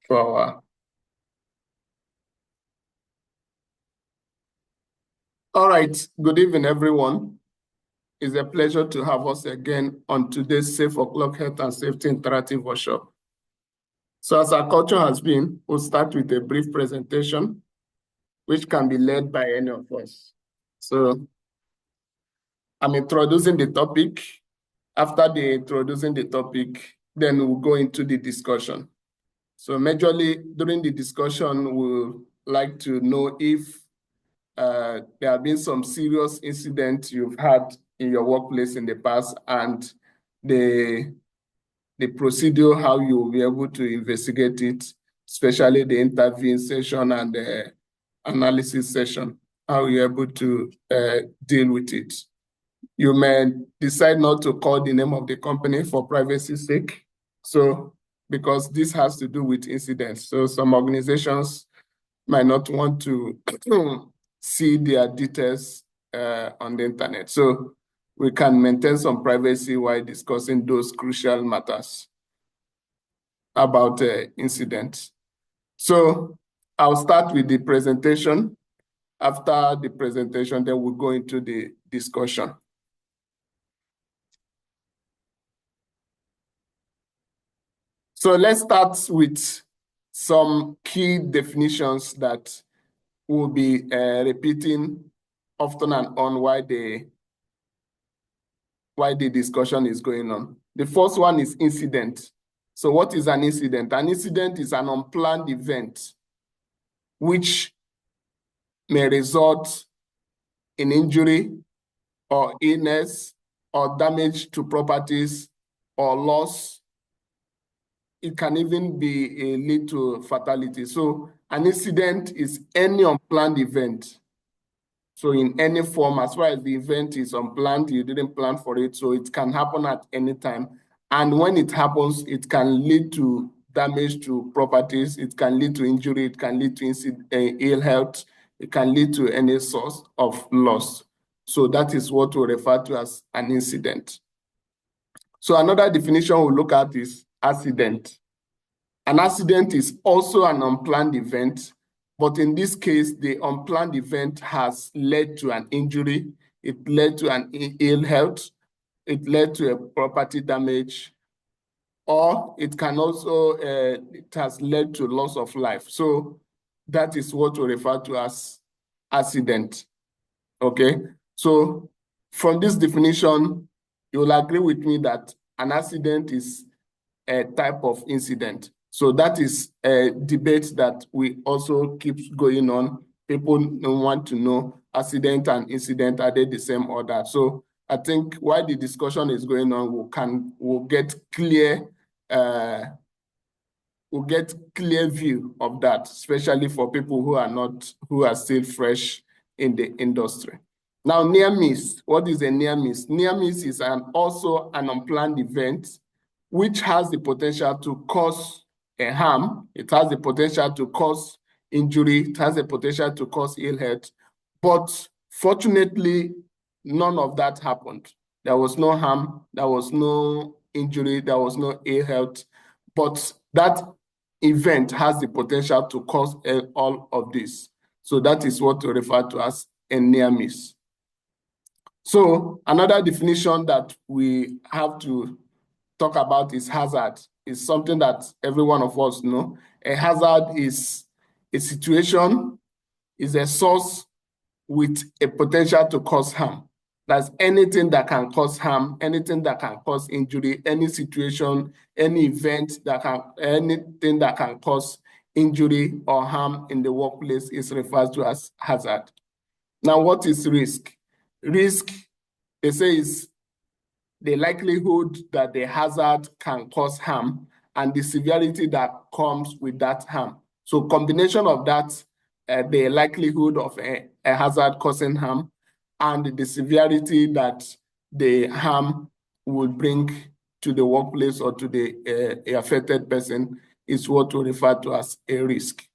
for our. All right, good evening, everyone. It's a pleasure to have us again on today's Safeoclock Health and Safety Interactive Workshop. So as our culture has been, we'll start with a brief presentation, which can be led by any of us. So I'm introducing the topic. After introducing the topic, then we'll go into the discussion. So majorly during the discussion, we'll like to know if there have been some serious incidents you've had in your workplace in the past, and the procedure, how you will be able to investigate it, especially the intervene session and the analysis session, how you're able to deal with it. You may decide not to call the name of the company for privacy's sake. So, because this has to do with incidents. So some organizations might not want to see their details on the internet. So we can maintain some privacy while discussing those crucial matters about incidents. So I'll start with the presentation. After the presentation, then we'll go into the discussion. So let's start with some key definitions that we'll be repeating often and on while the discussion is going on. The first one is incident. So what is an incident? An incident is an unplanned event which may result in injury or illness or damage to properties or loss. It can even be lead to fatality. So an incident is any unplanned event. So in any form, as far as the event is unplanned, you didn't plan for it, so it can happen at any time. And when it happens, it can lead to damage to properties, it can lead to injury, it can lead to ill health, it can lead to any source of loss. So that is what we refer to as an incident. So another definition we'll look at is accident. An accident is also an unplanned event, but in this case, the unplanned event has led to an injury, it led to an ill health, it led to a property damage, or it can also, it has led to loss of life. So that is what we refer to as accident, okay? So from this definition, you will agree with me that an accident is a type of incident. So that is a debate that we also keep going on. People want to know accident and incident, are they the same or that? So I think while the discussion is going on, we'll get clear view of that, especially for people who are still fresh in the industry. Now, near miss. What is a near miss? Near miss is also an unplanned event which has the potential to cause a harm. It has the potential to cause injury. It has the potential to cause ill health. But fortunately, none of that happened. There was no harm. There was no injury. There was no ill health. But that event has the potential to cause all of this. So that is what we refer to as a near miss. So another definition that we have to talk about is hazard. It's something that every one of us know. A hazard is a situation, is a source with a potential to cause harm. That's anything that can cause harm, anything that can cause injury, any situation, any event anything that can cause injury or harm in the workplace is referred to as hazard. Now, what is risk? Risk, they say, is the likelihood that the hazard can cause harm and the severity that comes with that harm. So combination of that, the likelihood of a hazard causing harm and the severity that the harm would bring to the workplace or to the affected person is what we refer to as a risk.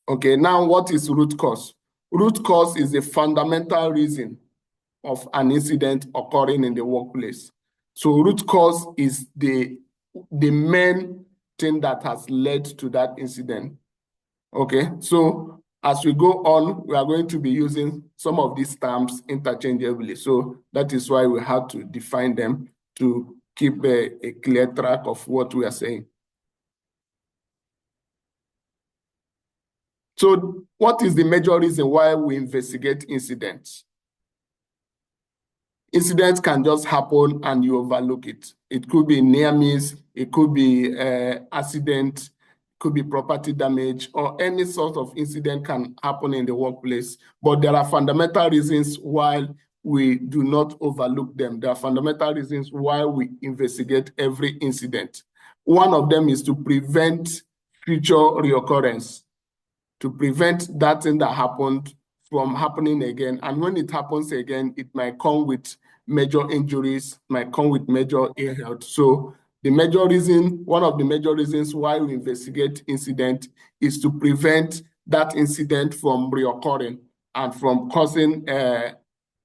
Okay, now what is root cause? Root cause is a fundamental reason of an incident occurring in the workplace. So root cause is the main thing that has led to that incident. Okay, so as we go on, we are going to be using some of these terms interchangeably. So that is why we have to define them to keep a clear track of what we are saying. So what is the major reason why we investigate incidents? Incidents can just happen and you overlook it. It could be near miss, it could be accident, could be property damage, or any sort of incident can happen in the workplace. But there are fundamental reasons why we do not overlook them. There are fundamental reasons why we investigate every incident. One of them is to prevent future reoccurrence, to prevent that thing that happened from happening again. And when it happens again, it might come with major injuries, might come with major ill health. So the major reason, one of the major reasons why we investigate incident is to prevent that incident from reoccurring and from causing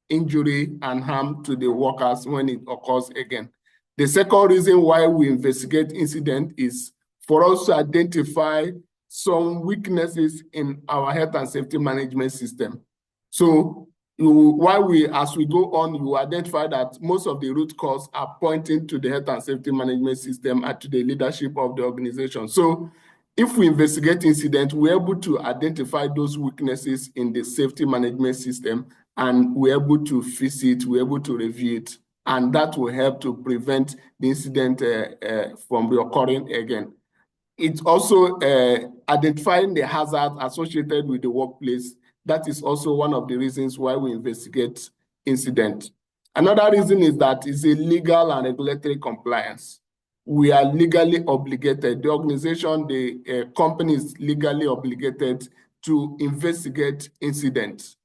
injury and harm to the workers when it occurs again. The second reason why we investigate incident is for us to identify some weaknesses in our health and safety management system. So as we go on, you identify that most of the root cause are pointing to the health and safety management system and to the leadership of the organization. So if we investigate incident, we're able to identify those weaknesses in the safety management system, and we're able to fix it, we're able to review it, and that will help to prevent the incident from reoccurring again. It's also identifying the hazard associated with the workplace. That is also one of the reasons why we investigate incident. Another reason is that it's a legal and regulatory compliance. We are legally obligated, the organization, the company is legally obligated to investigate incidents.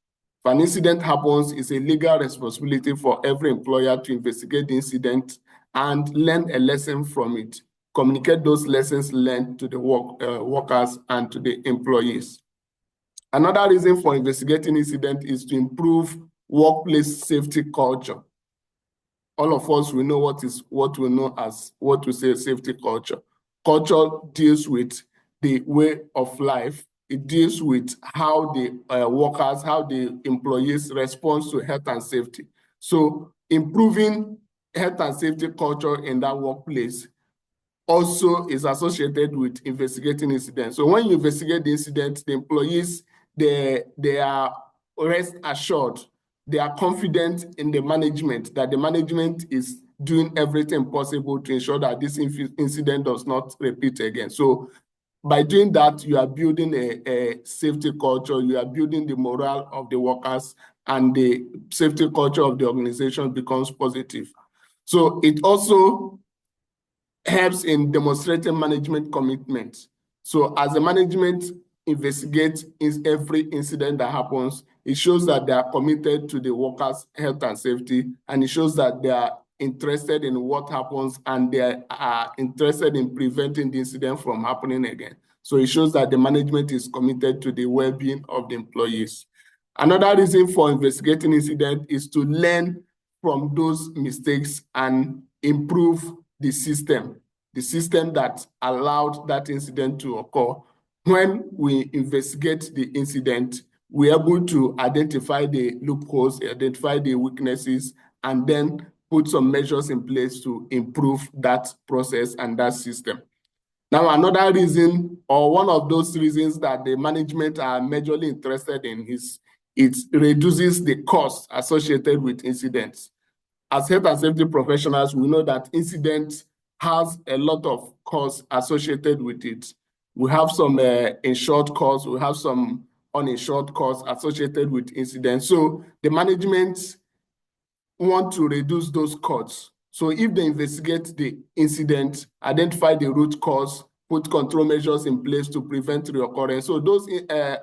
If an incident happens, it's a legal responsibility for every employer to investigate the incident and learn a lesson from it, communicate those lessons learned to the workers and to the employees. Another reason for investigating incident is to improve workplace safety culture. All of us, we know what we know as what we say safety culture. Culture deals with the way of life. It deals with how the workers, how the employees respond to health and safety. So improving health and safety culture in that workplace also is associated with investigating incidents. So when you investigate the incident, the employees, they are rest assured, they are confident in the management, that the management is doing everything possible to ensure that this incident does not repeat again. So by doing that, you are building a safety culture, you are building the morale of the workers, and the safety culture of the organization becomes positive. So it also helps in demonstrating management commitment. So as the management investigates every incident that happens, it shows that they are committed to the workers' health and safety, and it shows that they are interested in what happens and they are interested in preventing the incident from happening again. So it shows that the management is committed to the well-being of the employees. Another reason for investigating incident is to learn from those mistakes and improve the system that allowed that incident to occur. When we investigate the incident, we're able to identify the loopholes, identify the weaknesses, and then put some measures in place to improve that process and that system. Now, another reason, or one of those reasons that the management are majorly interested in is it reduces the cost associated with incidents. As health and safety professionals, we know that incidents has a lot of costs associated with it. We have some insured costs, we have some uninsured costs associated with incidents. So the management want to reduce those costs. So if they investigate the incident, identify the root cause, put control measures in place to prevent reoccurrence, so those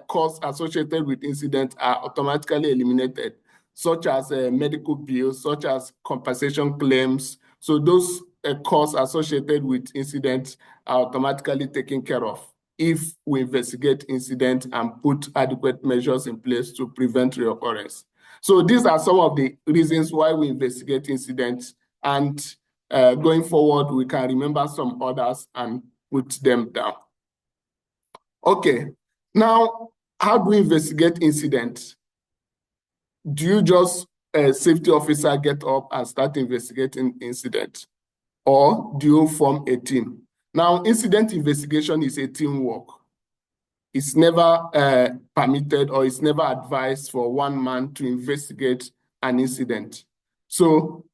costs associated with incidents are automatically eliminated, such as medical bills, such as compensation claims. So those costs associated with incidents are automatically taken care of if we investigate incidents and put adequate measures in place to prevent reoccurrence. So these are some of the reasons why we investigate incidents, and going forward, we can remember some others and put them down. Okay, now how do we investigate incidents? Do you just, a safety officer, get up and start investigating incidents? Or do you form a team? Now, incident investigation is a teamwork. It's never permitted or it's never advised for one man to investigate an incident. So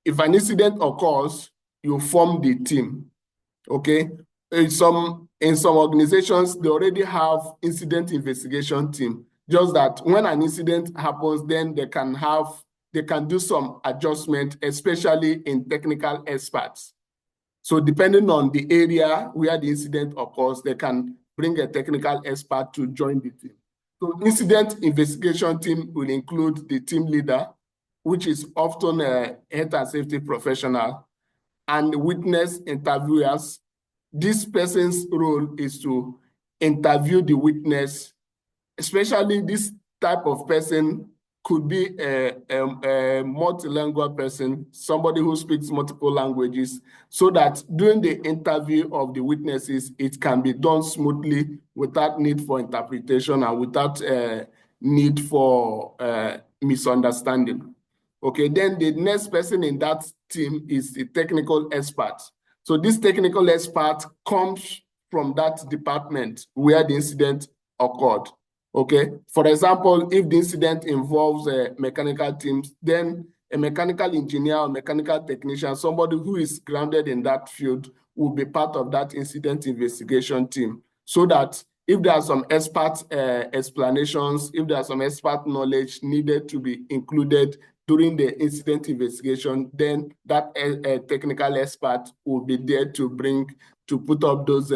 if an incident occurs, you form the team, okay? In some organizations, they already have incident investigation team. Just that when an incident happens, then they can do some adjustment, especially in technical experts. So depending on the area where the incident occurs, they can bring a technical expert to join the team. So incident investigation team will include the team leader, which is often a health and safety professional, and witness interviewers. This person's role is to interview the witness, especially this type of person could be a multilingual person, somebody who speaks multiple languages, so that during the interview of the witnesses, it can be done smoothly without need for interpretation and without need for misunderstanding. Okay, then the next person in that team is the technical expert. So this technical expert comes from that department where the incident occurred. Okay, for example, if the incident involves mechanical teams, then a mechanical engineer or mechanical technician, somebody who is grounded in that field, will be part of that incident investigation team, so that if there are some expert explanations, if there are some expert knowledge needed to be included during the incident investigation, then that technical expert will be there to put up those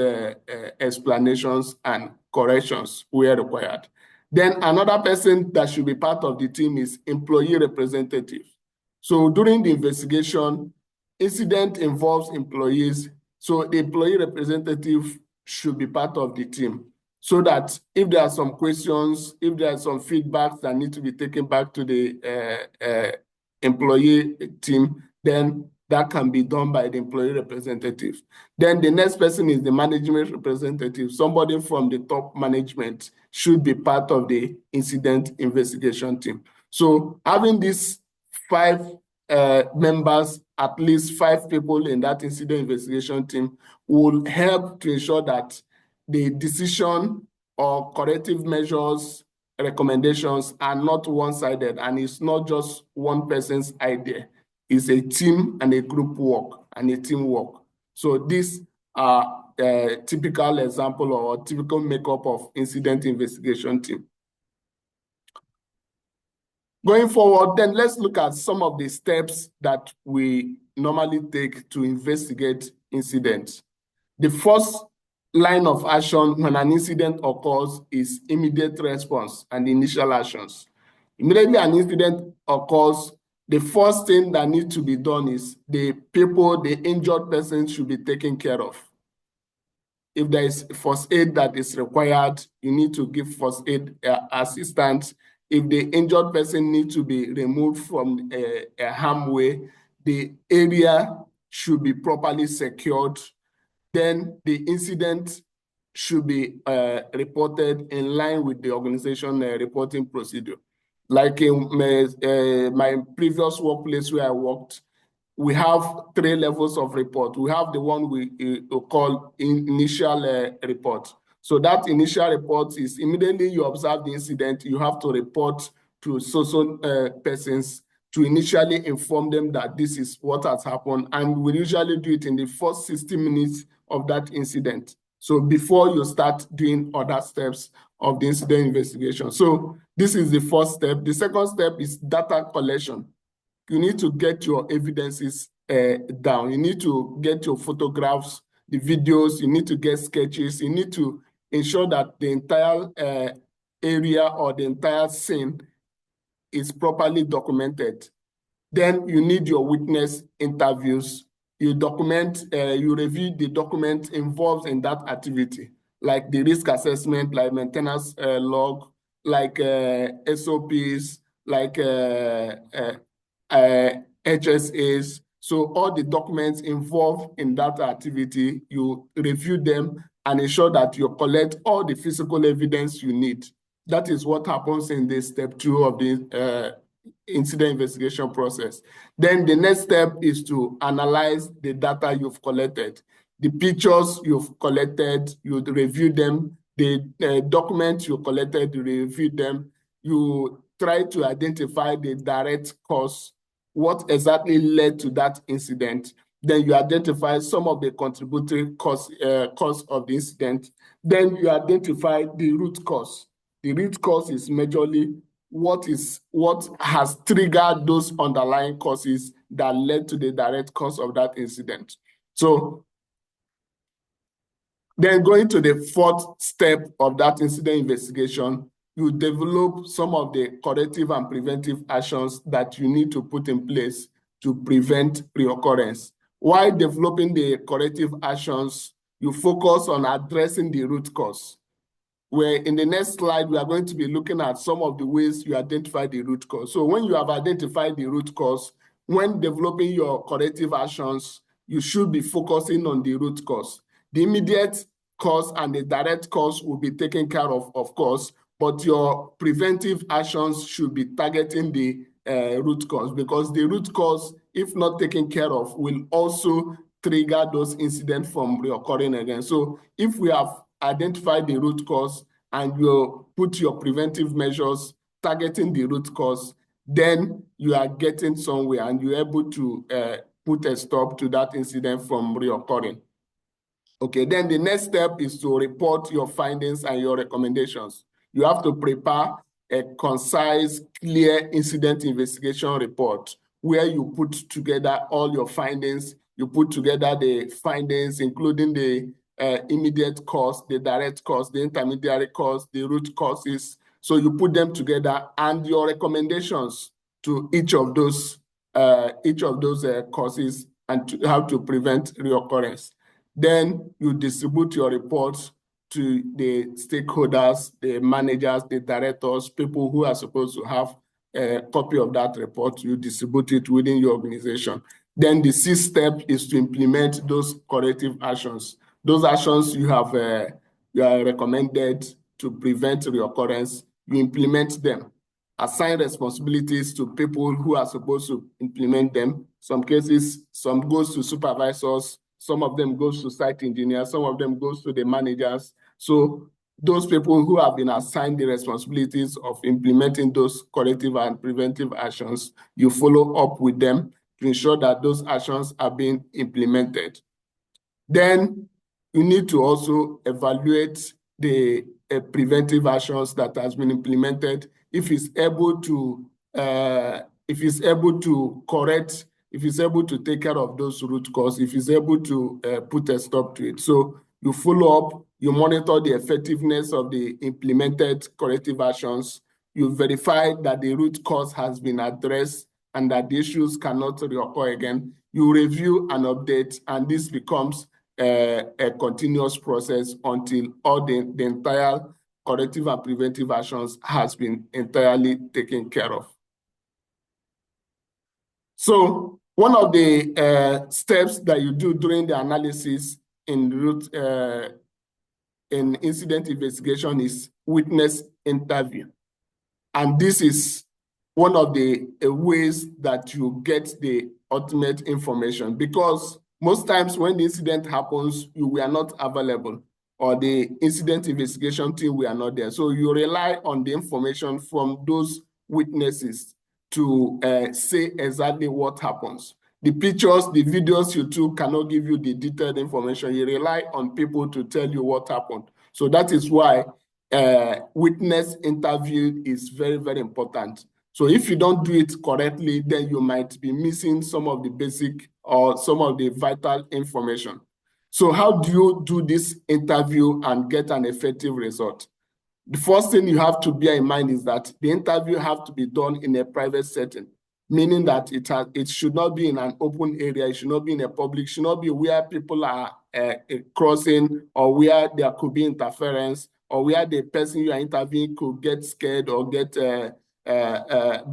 explanations and corrections where required. Then another person that should be part of the team is employee representative. So during the investigation, incident involves employees. So the employee representative should be part of the team, so that if there are some questions, if there are some feedbacks that need to be taken back to the employee team, then that can be done by the employee representative. Then the next person is the management representative. Somebody from the top management should be part of the incident investigation team. So having these 5 members, at least 5 people in that incident investigation team, will help to ensure that the decision or corrective measures, recommendations are not one-sided, and it's not just one person's idea. It's a team and a group work and a teamwork. So these are a typical example or typical makeup of incident investigation team. Going forward, then let's look at some of the steps that we normally take to investigate incidents. The first line of action when an incident occurs is immediate response and initial actions. Immediately an incident occurs, the first thing that needs to be done is the injured person should be taken care of. If there is first aid that is required, you need to give first aid assistance. If the injured person needs to be removed from a harmway, the area should be properly secured. Then the incident should be reported in line with the organization reporting procedure. Like in my previous workplace where I worked, we have 3 levels of report. We have the one we call initial report. So that initial report is immediately you observe the incident, you have to report to social persons to initially inform them that this is what has happened. And we usually do it in the first 60 minutes of that incident. So before you start doing other steps of the incident investigation. So this is the first step. The second step is data collection. You need to get your evidences down. You need to get your photographs, the videos, you need to get sketches, you need to ensure that the entire area or the entire scene is properly documented. Then you need your witness interviews. You review the documents involved in that activity, like the risk assessment, like maintenance log, like SOPs, like HSAs. So all the documents involved in that activity, you review them and ensure that you collect all the physical evidence you need. That is what happens in the step 2 of the incident investigation process. Then the next step is to analyze the data you've collected. The pictures you've collected, you review them. The documents you collected, you review them. You try to identify the direct cause, what exactly led to that incident. Then you identify some of the contributory cause of the incident. Then you identify the root cause. The root cause is majorly what has triggered those underlying causes that led to the direct cause of that incident. So then going to the 4th step of that incident investigation, you develop some of the corrective and preventive actions that you need to put in place to prevent reoccurrence. While developing the corrective actions, you focus on addressing the root cause. Where in the next slide, we are going to be looking at some of the ways you identify the root cause. So when you have identified the root cause, when developing your corrective actions, you should be focusing on the root cause. The immediate cause and the direct cause will be taken care of course, but your preventive actions should be targeting the root cause, because the root cause, if not taken care of, will also trigger those incidents from reoccurring again. So if we have identified the root cause and you put your preventive measures targeting the root cause, then you are getting somewhere and you're able to put a stop to that incident from reoccurring. Okay, then the next step is to report your findings and your recommendations. You have to prepare a concise, clear incident investigation report where you put together all your findings. You put together the findings, including the immediate cause, the direct cause, the intermediary cause, the root causes. So you put them together and your recommendations to each of those causes and how to prevent reoccurrence. Then you distribute your reports to the stakeholders, the managers, the directors, people who are supposed to have a copy of that report. You distribute it within your organization. Then the 6th step is to implement those corrective actions. Those actions you have recommended to prevent reoccurrence, you implement them. Assign responsibilities to people who are supposed to implement them. Some cases, some goes to supervisors, some of them goes to site engineers, some of them goes to the managers. So those people who have been assigned the responsibilities of implementing those corrective and preventive actions, you follow up with them to ensure that those actions are being implemented. Then you need to also evaluate the preventive actions that has been implemented. If it's able to correct, if it's able to take care of those root cause, if it's able to put a stop to it. So you follow up, you monitor the effectiveness of the implemented corrective actions, you verify that the root cause has been addressed and that the issues cannot reoccur again. You review and update, and this becomes a continuous process until all the entire corrective and preventive actions has been entirely taken care of. So one of the steps that you do during the analysis in incident investigation is witness interview. And this is one of the ways that you get the ultimate information, because most times when the incident happens, you were not available, or the incident investigation team were not there. So you rely on the information from those witnesses to say exactly what happens. The pictures, the videos you took cannot give you the detailed information. You rely on people to tell you what happened. So that is why witness interview is very, very important. So if you don't do it correctly, then you might be missing some of the basic or some of the vital information. So how do you do this interview and get an effective result? The first thing you have to bear in mind is that the interview has to be done in a private setting, meaning that it should not be in an open area, it should not be in a public, it should not be where people are crossing, or where there could be interference, or where the person you are interviewing could get scared or get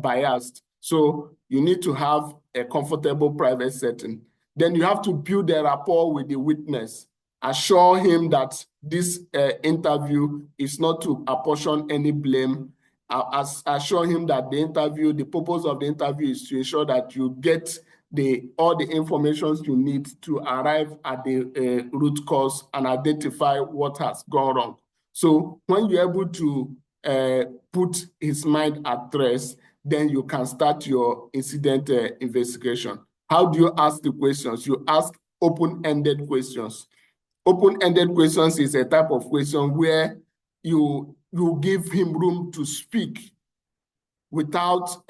biased. So you need to have a comfortable private setting. Then you have to build a rapport with the witness. Assure him that this interview is not to apportion any blame. Assure him that the purpose of the interview is to ensure that you get all the information you need to arrive at the root cause and identify what has gone wrong. So when you're able to put his mind at rest, then you can start your incident investigation. How do you ask the questions? You ask open-ended questions. Open-ended questions is a type of question where you give him room to speak without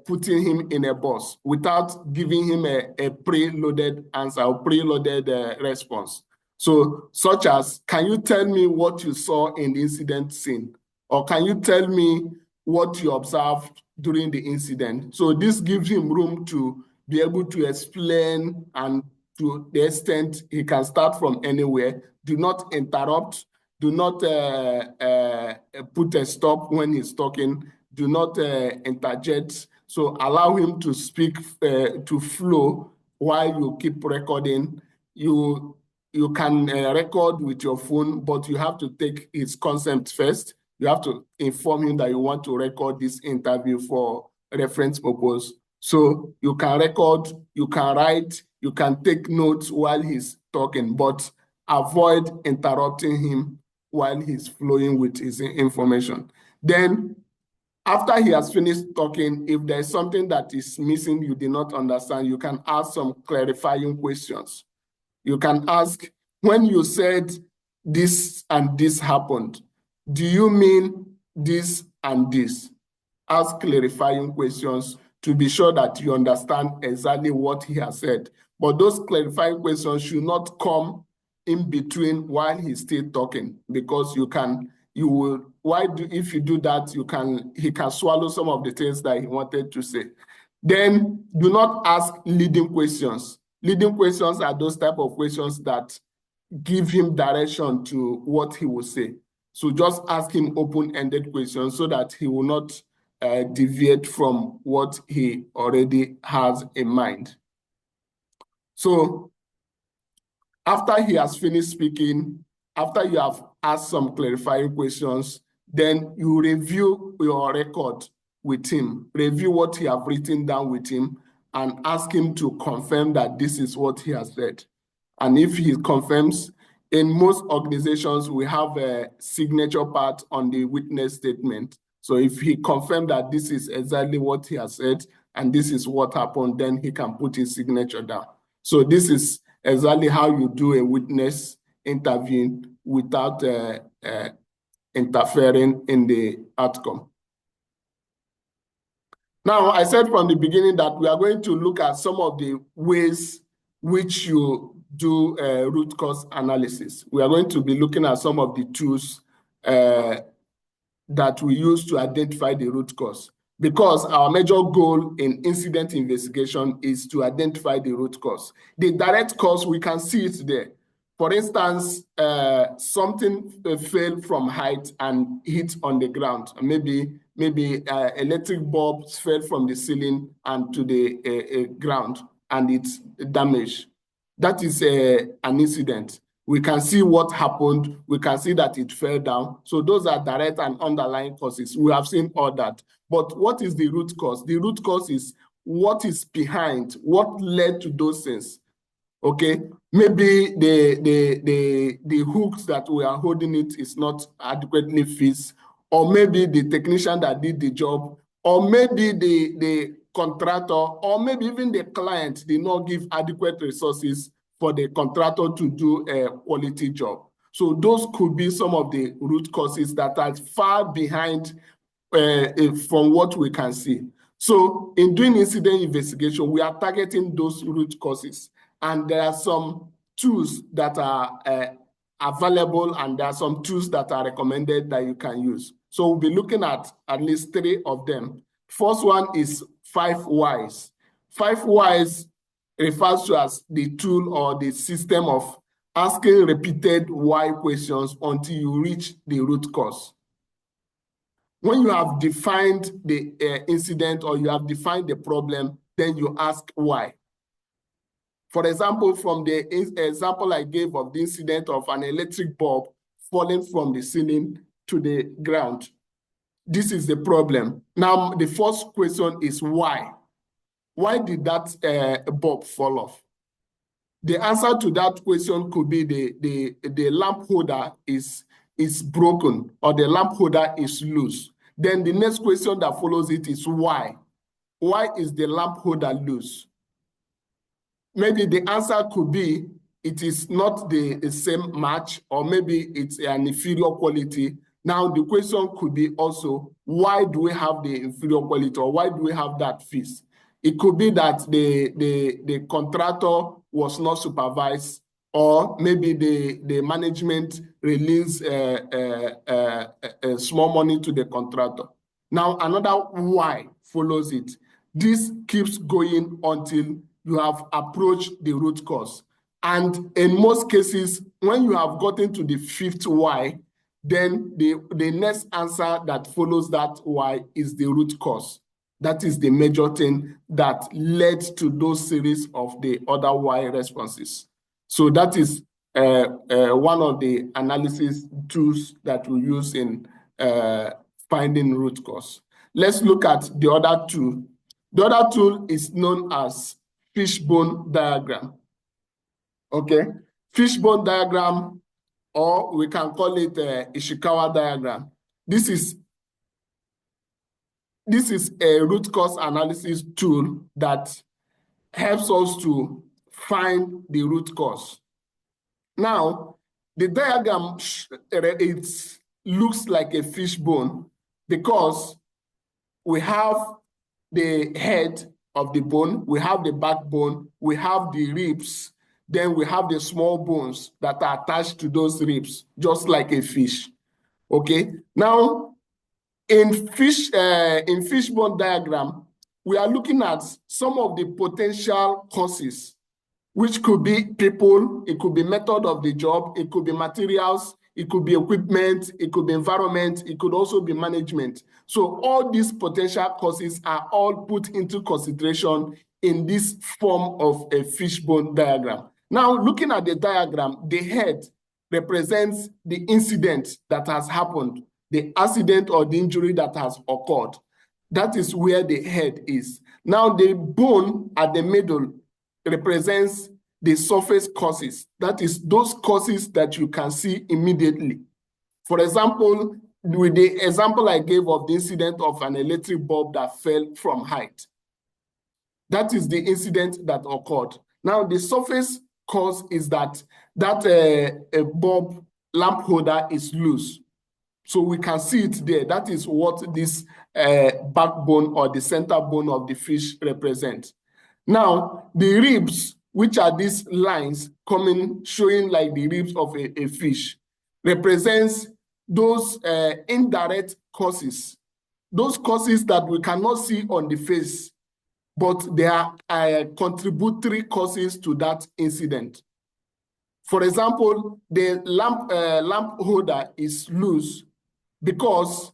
putting him in a box, without giving him a pre-loaded answer or pre-loaded response. So, such as, can you tell me what you saw in the incident scene? Or can you tell me what you observed during the incident? So this gives him room to be able to explain, and to the extent he can start from anywhere. Do not interrupt. Do not put a stop when he's talking. Do not interject. So allow him to speak, to flow while you keep recording. You can record with your phone, but you have to take his consent first. You have to inform him that you want to record this interview for reference purpose. So you can record, you can write, you can take notes while he's talking, but avoid interrupting him while he's flowing with his information. Then, after he has finished talking, if there's something that is missing you did not understand, you can ask some clarifying questions. You can ask, when you said this and this happened, do you mean this and this? Ask clarifying questions to be sure that you understand exactly what he has said. But those clarifying questions should not come in between while he's still talking, because if you do that, he can swallow some of the things that he wanted to say. Then do not ask leading questions. Leading questions are those type of questions that give him direction to what he will say. So just ask him open-ended questions so that he will not deviate from what he already has in mind. So after he has finished speaking, after you have asked some clarifying questions, then you review your record with him, review what he have written down with him, and ask him to confirm that this is what he has said. And if he confirms, in most organizations, we have a signature part on the witness statement. So if he confirmed that this is exactly what he has said and this is what happened, then he can put his signature down. So this is exactly how you do a witness interview without interfering in the outcome. Now, I said from the beginning that we are going to look at some of the ways which you do root cause analysis. We are going to be looking at some of the tools that we use to identify the root cause, because our major goal in incident investigation is to identify the root cause. The direct cause, we can see it there. For instance, something fell from height and hit on the ground. Maybe electric bulbs fell from the ceiling and to the ground, and it's damaged. That is an incident. We can see what happened. We can see that it fell down. So those are direct and underlying causes. We have seen all that. But what is the root cause? The root cause is what is behind, what led to those things. Okay, maybe the hooks that we are holding it is not adequately fixed, or maybe the technician that did the job, or maybe the contractor, or maybe even the client did not give adequate resources for the contractor to do a quality job. So those could be some of the root causes that are far behind from what we can see. So in doing incident investigation, we are targeting those root causes. And there are some tools that are available, and there are some tools that are recommended that you can use. So we'll be looking at least 3 of them. First one is 5 whys. 5 whys refers to as the tool or the system of asking repeated why questions until you reach the root cause. When you have defined the incident or you have defined the problem, then you ask why. For example, from the example I gave of the incident of an electric bulb falling from the ceiling to the ground, this is the problem. Now, the first question is why? Why did that bulb fall off? The answer to that question could be the lamp holder is broken or the lamp holder is loose. Then the next question that follows it is why? Why is the lamp holder loose? Maybe the answer could be it is not the same match, or maybe it's an inferior quality. Now, the question could be also, why do we have the inferior quality, or why do we have that fix? It could be that the contractor was not supervised, or maybe the management released small money to the contractor. Now, another why follows it. This keeps going until you have approached the root cause. And in most cases, when you have gotten to the fifth why, then the next answer that follows that why is the root cause. That is the major thing that led to those series of the other why responses. So that is one of the analysis tools that we use in finding root cause. Let's look at the other tool. The other tool is known as fishbone diagram. Okay, fishbone diagram, or we can call it Ishikawa diagram. This is a root cause analysis tool that helps us to find the root cause. Now, the diagram, it looks like a fishbone because we have the head of the bone, we have the backbone, we have the ribs, then we have the small bones that are attached to those ribs, just like a fish. Okay, now in fishbone diagram, we are looking at some of the potential causes, which could be people, it could be method of the job, it could be materials, it could be equipment, it could be environment, it could also be management. So all these potential causes are all put into consideration in this form of a fishbone diagram. Now, looking at the diagram, the head represents the incident that has happened, the accident or the injury that has occurred. That is where the head is. Now, the bone at the middle represents the surface causes. That is those causes that you can see immediately. For example, with the example I gave of the incident of an electric bulb that fell from height. That is the incident that occurred. Now, the surface cause is that a bulb lamp holder is loose. So we can see it there. That is what this backbone or the center bone of the fish represents. Now, the ribs, which are these lines coming, showing like the ribs of a fish, represents those indirect causes, those causes that we cannot see on the face, but they are contributory causes to that incident. For example, the lamp holder is loose because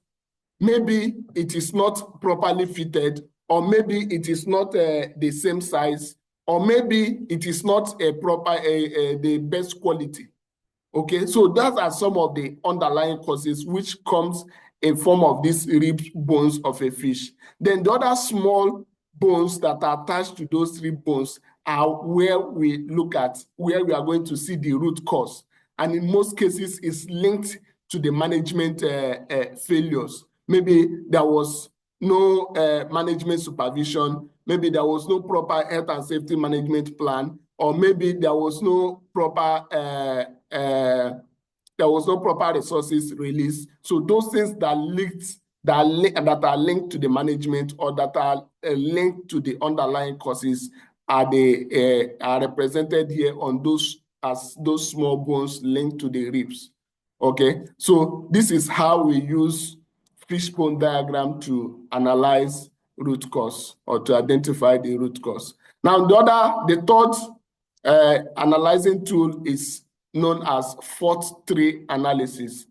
maybe it is not properly fitted, or maybe it is not the same size, or maybe it is not a proper the best quality. Okay, so those are some of the underlying causes which comes in form of these rib bones of a fish. Then the other small bones that are attached to those rib bones are where we look at, where we are going to see the root cause. And in most cases, it's linked to the management failures. Maybe there was no management supervision, maybe there was no proper health and safety management plan, or maybe there was no proper resources released. So those things that are linked to the management, or that are linked to the underlying causes are represented here on those as those small bones linked to the ribs. Okay, so this is how we use fishbone diagram to analyze root cause, or to identify the root cause. Now, the third analyzing tool is known as fault tree analysis,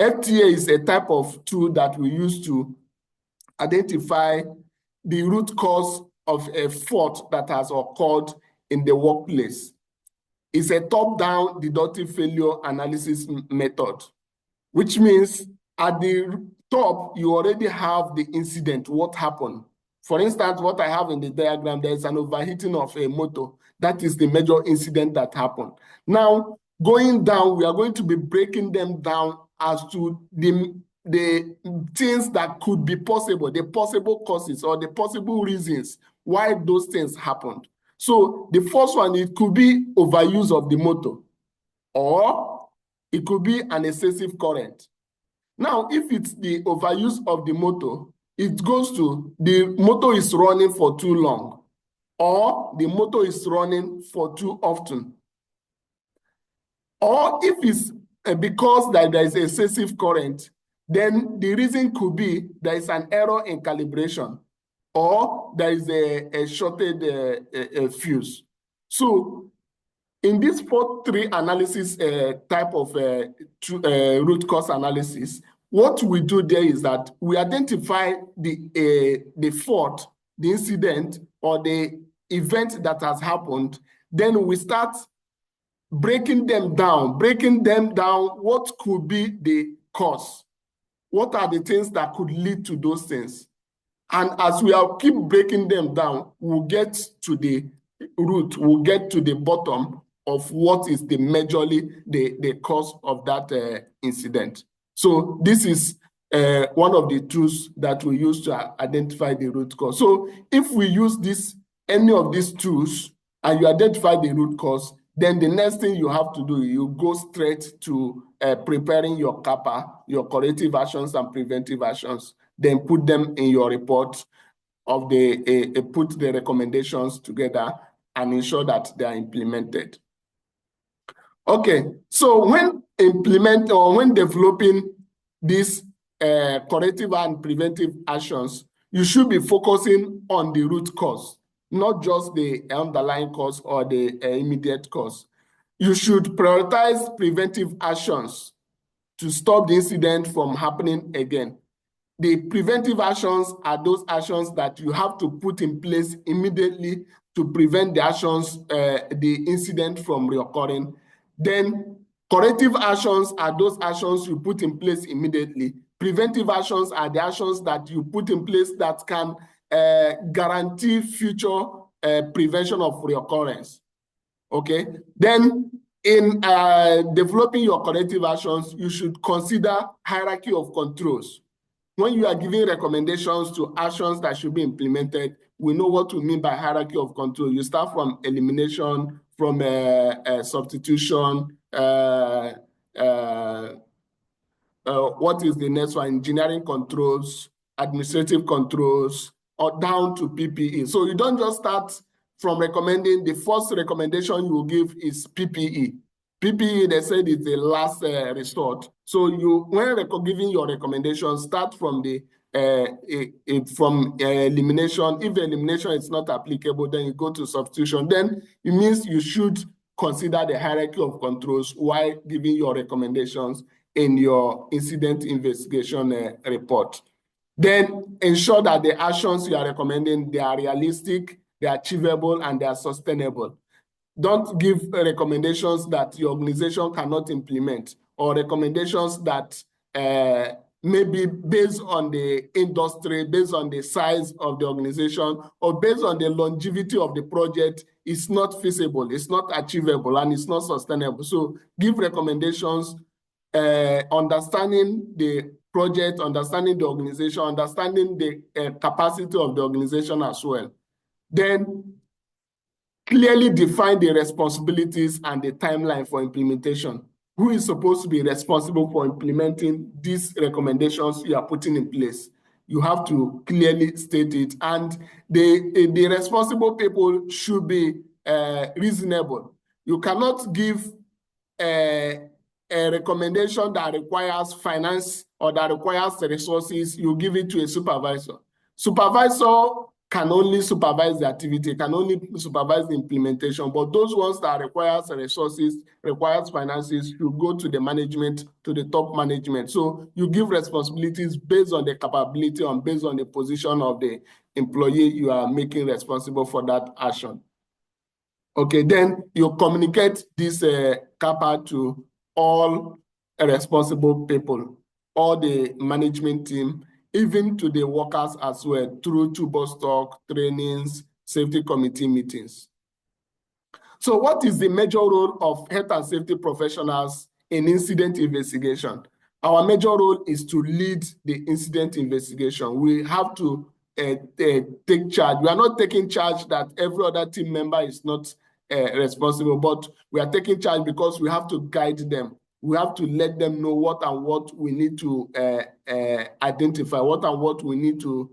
FTA is a type of tool that we use to identify the root cause of a fault that has occurred in the workplace. It's a top-down deductive failure analysis method, which means at the top, you already have the incident, what happened. For instance, what I have in the diagram, there's an overheating of a motor. That is the major incident that happened. Now, going down, we are going to be breaking them down as to the things that could be possible, the possible causes or the possible reasons why those things happened. So the first one, it could be overuse of the motor, or it could be an excessive current. Now, if it's the overuse of the motor, it goes to the motor is running for too long, or the motor is running for too often. Or if it's because there is excessive current, then the reason could be there is an error in calibration, or there is a shorted fuse. So in this three analysis type of root cause analysis, what we do there is that we identify the fault, the incident, or the event that has happened. Then we start breaking them down, what could be the cause? What are the things that could lead to those things? And as we are keep breaking them down, we'll get to the root, we'll get to the bottom of what is the majorly the cause of that incident. So this is one of the tools that we use to identify the root cause. So if we use any of these tools and you identify the root cause, then the next thing you have to do, you go straight to preparing your CAPA, your corrective actions and preventive actions, then put them in your report of put the recommendations together and ensure that they are implemented. Okay, so when developing these corrective and preventive actions, you should be focusing on the root cause, not just the underlying cause or the immediate cause. You should prioritize preventive actions to stop the incident from happening again. The preventive actions are those actions that you have to put in place immediately to prevent the incident from reoccurring. Then corrective actions are those actions you put in place immediately. Preventive actions are the actions that you put in place that can guarantee future prevention of reoccurrence. Okay, then in developing your corrective actions, you should consider hierarchy of controls. When you are giving recommendations to actions that should be implemented, we know what we mean by hierarchy of control. You start from elimination, from substitution, what is the next one? Engineering controls, administrative controls, or down to PPE. So you don't just start from recommending. The first recommendation you will give is PPE. PPE, they said, is the last resort. So when giving your recommendations, start from elimination. If elimination is not applicable, then you go to substitution. Then it means you should consider the hierarchy of controls while giving your recommendations in your incident investigation report. Then ensure that the actions you are recommending, they are realistic, they are achievable, and they are sustainable. Don't give recommendations that your organization cannot implement, or recommendations that may be based on the industry, based on the size of the organization, or based on the longevity of the project. It's not feasible, it's not achievable, and it's not sustainable. So give recommendations understanding the project, understanding the organization, understanding the capacity of the organization as well. Then clearly define the responsibilities and the timeline for implementation. Who is supposed to be responsible for implementing these recommendations you are putting in place? You have to clearly state it, and the responsible people should be reasonable. You cannot give a recommendation that requires finance or that requires resources. You give it to a supervisor. Supervisor can only supervise the activity, can only supervise the implementation, but those ones that requires resources, requires finances, you go to the management, to the top management. So you give responsibilities based on the capability and based on the position of the employee you are making responsible for that action. Okay, then you communicate this CAPA to all responsible people, all the management team, even to the workers as well, through toolbox talk, trainings, safety committee meetings. So what is the major role of health and safety professionals in incident investigation? Our major role is to lead the incident investigation. We have to take charge. We are not taking charge that every other team member is not responsible, but we are taking charge because we have to guide them. We have to let them know what and what we need to identify, what and what we need to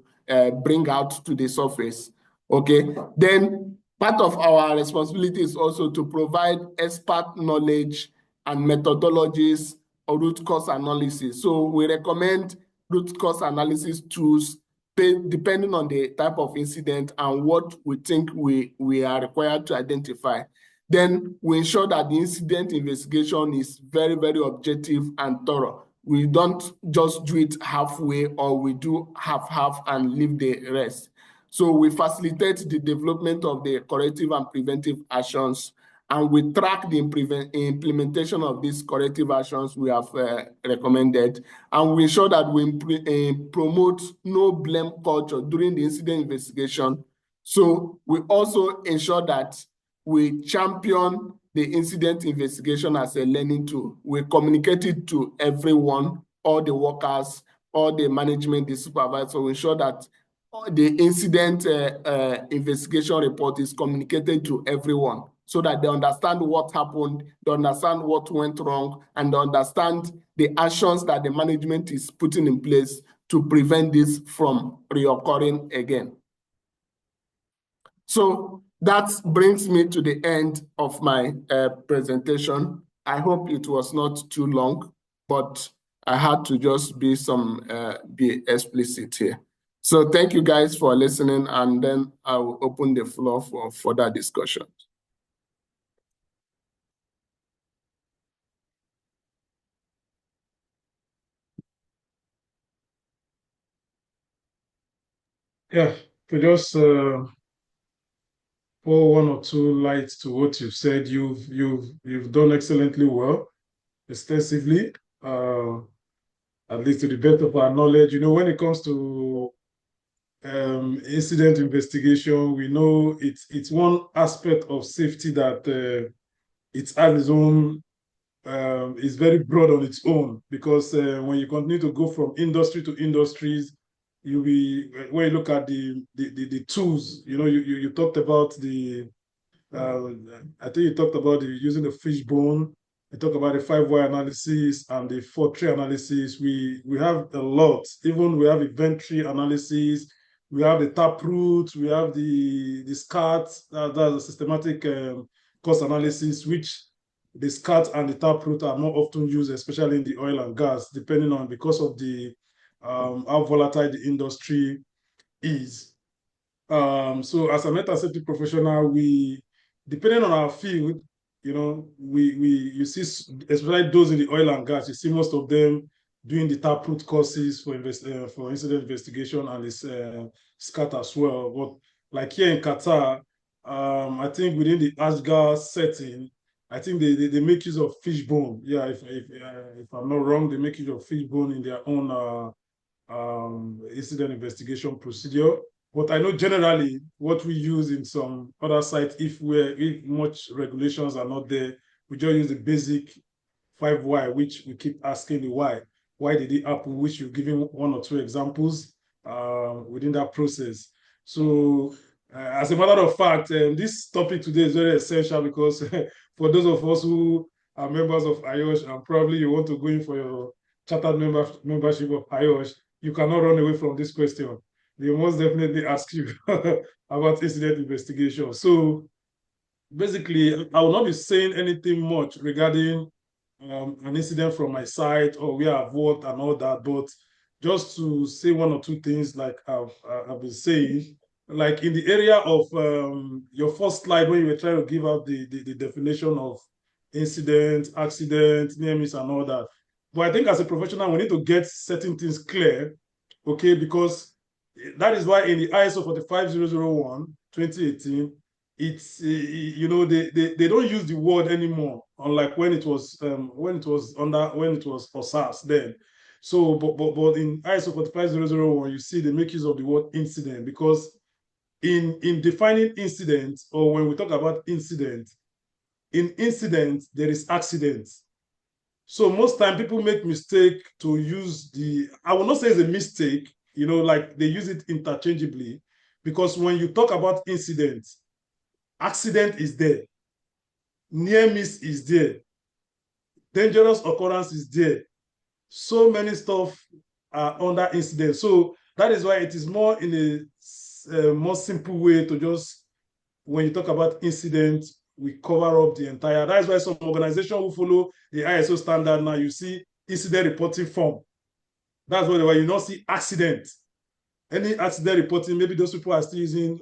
bring out to the surface. Okay, then part of our responsibility is also to provide expert knowledge and methodologies or root cause analysis. So we recommend root cause analysis tools depending on the type of incident and what we think we are required to identify. Then we ensure that the incident investigation is very, very objective and thorough. We don't just do it halfway, or we do half and leave the rest. So we facilitate the development of the corrective and preventive actions, and we track the implementation of these corrective actions we have recommended, and we ensure that we promote no blame culture during the incident investigation. So we also ensure that we champion the incident investigation as a learning tool. We communicate it to everyone, all the workers, all the management, the supervisor. We ensure that the incident investigation report is communicated to everyone so that they understand what happened, they understand what went wrong, and they understand the actions that the management is putting in place to prevent this from reoccurring again. So that brings me to the end of my presentation. I hope it was not too long, but I had to just be explicit here. So thank you guys for listening, and then I will open the floor for further discussion. Yeah, to just pour one or two lights to what you've said. You've done excellently well, extensively, at least to the best of our knowledge. You know, when it comes to incident investigation, we know it's one aspect of safety that it has its own, is very broad on its own, because when you continue to go from industry to industries, when you look at the tools, you know, you talked about I think you talked about using the fishbone. You talk about the 5Y analysis and the 4-tree analysis. We have a lot. Even we have inventory analysis. We have the taproot. We have the SCAT. That's a systematic cost analysis, which the SCAT and the taproot are more often used, especially in the oil and gas, depending on, because of the how volatile the industry is. So as a mental safety professional, depending on our field, you know, you see, especially those in the oil and gas, you see most of them doing the taproot courses for incident investigation and this SCAT as well. But like here in Qatar, I think within the Ashgar setting, I think they make use of fishbone. Yeah, if I'm not wrong, they make use of fishbone in their own incident investigation procedure. But I know generally what we use in some other sites, if much regulations are not there, we just use the basic 5Y, which we keep asking the why. Why did it happen? Which you've given one or two examples within that process. So as a matter of fact, this topic today is very essential, because for those of us who are members of IOSH, and probably you want to go in for your chartered membership of IOSH, you cannot run away from this question. They most definitely ask you about incident investigation. So basically, I will not be saying anything much regarding an incident from my side or where I've worked and all that, but just to say one or two things like I've been saying, like in the area of your first slide when you were trying to give out the definition of incident, accident, near miss, and all that. But I think as a professional, we need to get certain things clear, okay? Because that is why in the ISO 45001 2018, it's you know they don't use the word anymore, unlike when it was OSAS then. So, but in ISO 45001, you see they make use of the word incident because in defining incident, or when we talk about incident, in incident there is accident. So most time people make mistake to use I will not say it's a mistake, like they use it interchangeably, because when you talk about incident, accident is there, near miss is there, dangerous occurrence is there, so many stuff are under incident. So that is why it is more in a more simple way to just, when you talk about incident, we cover up the entire. That's why some organizations who follow the ISO standard now, you see incident reporting form. That's why you not see accident. Any accident reporting, maybe those people are still using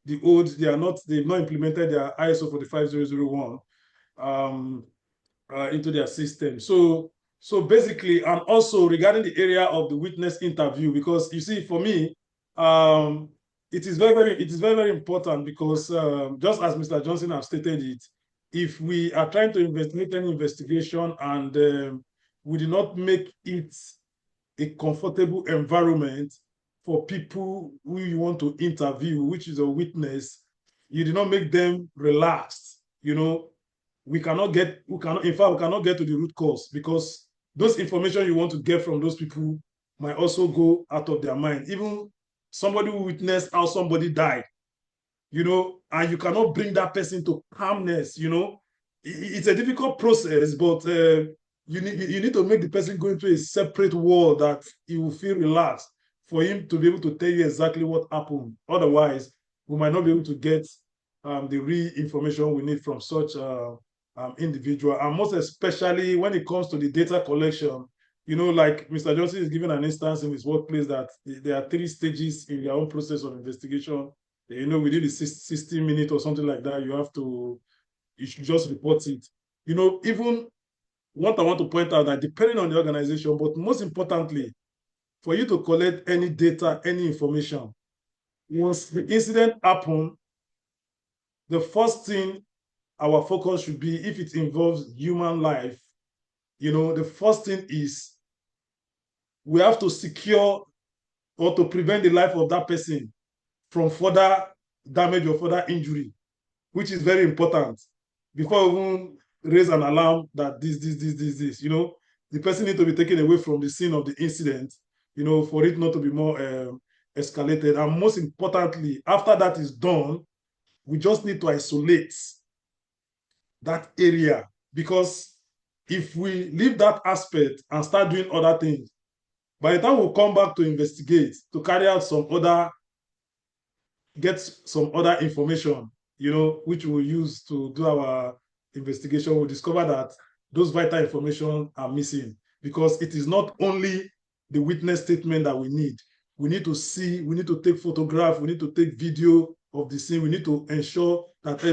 the old, they've not implemented their ISO 45001 into their system. So basically, and also regarding the area of the witness interview, because you see, for me, it is very important, because just as Mr. Johnson has stated it, if we are trying to investigate any investigation and we do not make it a comfortable environment for people who you want to interview, which is a witness, you do not make them relaxed, we cannot get to the root cause, because those information you want to get from those people might also go out of their mind. Even somebody who witnessed how somebody died, and you cannot bring that person to calmness, it's a difficult process, but you need to make the person go into a separate world that he will feel relaxed for him to be able to tell you exactly what happened. Otherwise, we might not be able to get the real information we need from such individual. And most especially when it comes to the data collection, like Mr. Johnson is giving an instance in his workplace that there are 3 stages in their own process of investigation. Within the 60 minutes or something like that, you should just report it. Even what I want to point out, that depending on the organization, but most importantly, for you to collect any data, any information, once the incident happens, the first thing our focus should be, if it involves human life, the first thing is we have to secure or to prevent the life of that person from further damage or further injury, which is very important before we even raise an alarm that this, the person needs to be taken away from the scene of the incident, for it not to be more escalated. And most importantly, after that is done, we just need to isolate that area, because if we leave that aspect and start doing other things, by the time we come back to investigate, to carry out get some other information, which we'll use to do our investigation, we'll discover that those vital information are missing, because it is not only the witness statement that we need. We need to see, we need to take photograph, we need to take video of the scene. We need to ensure that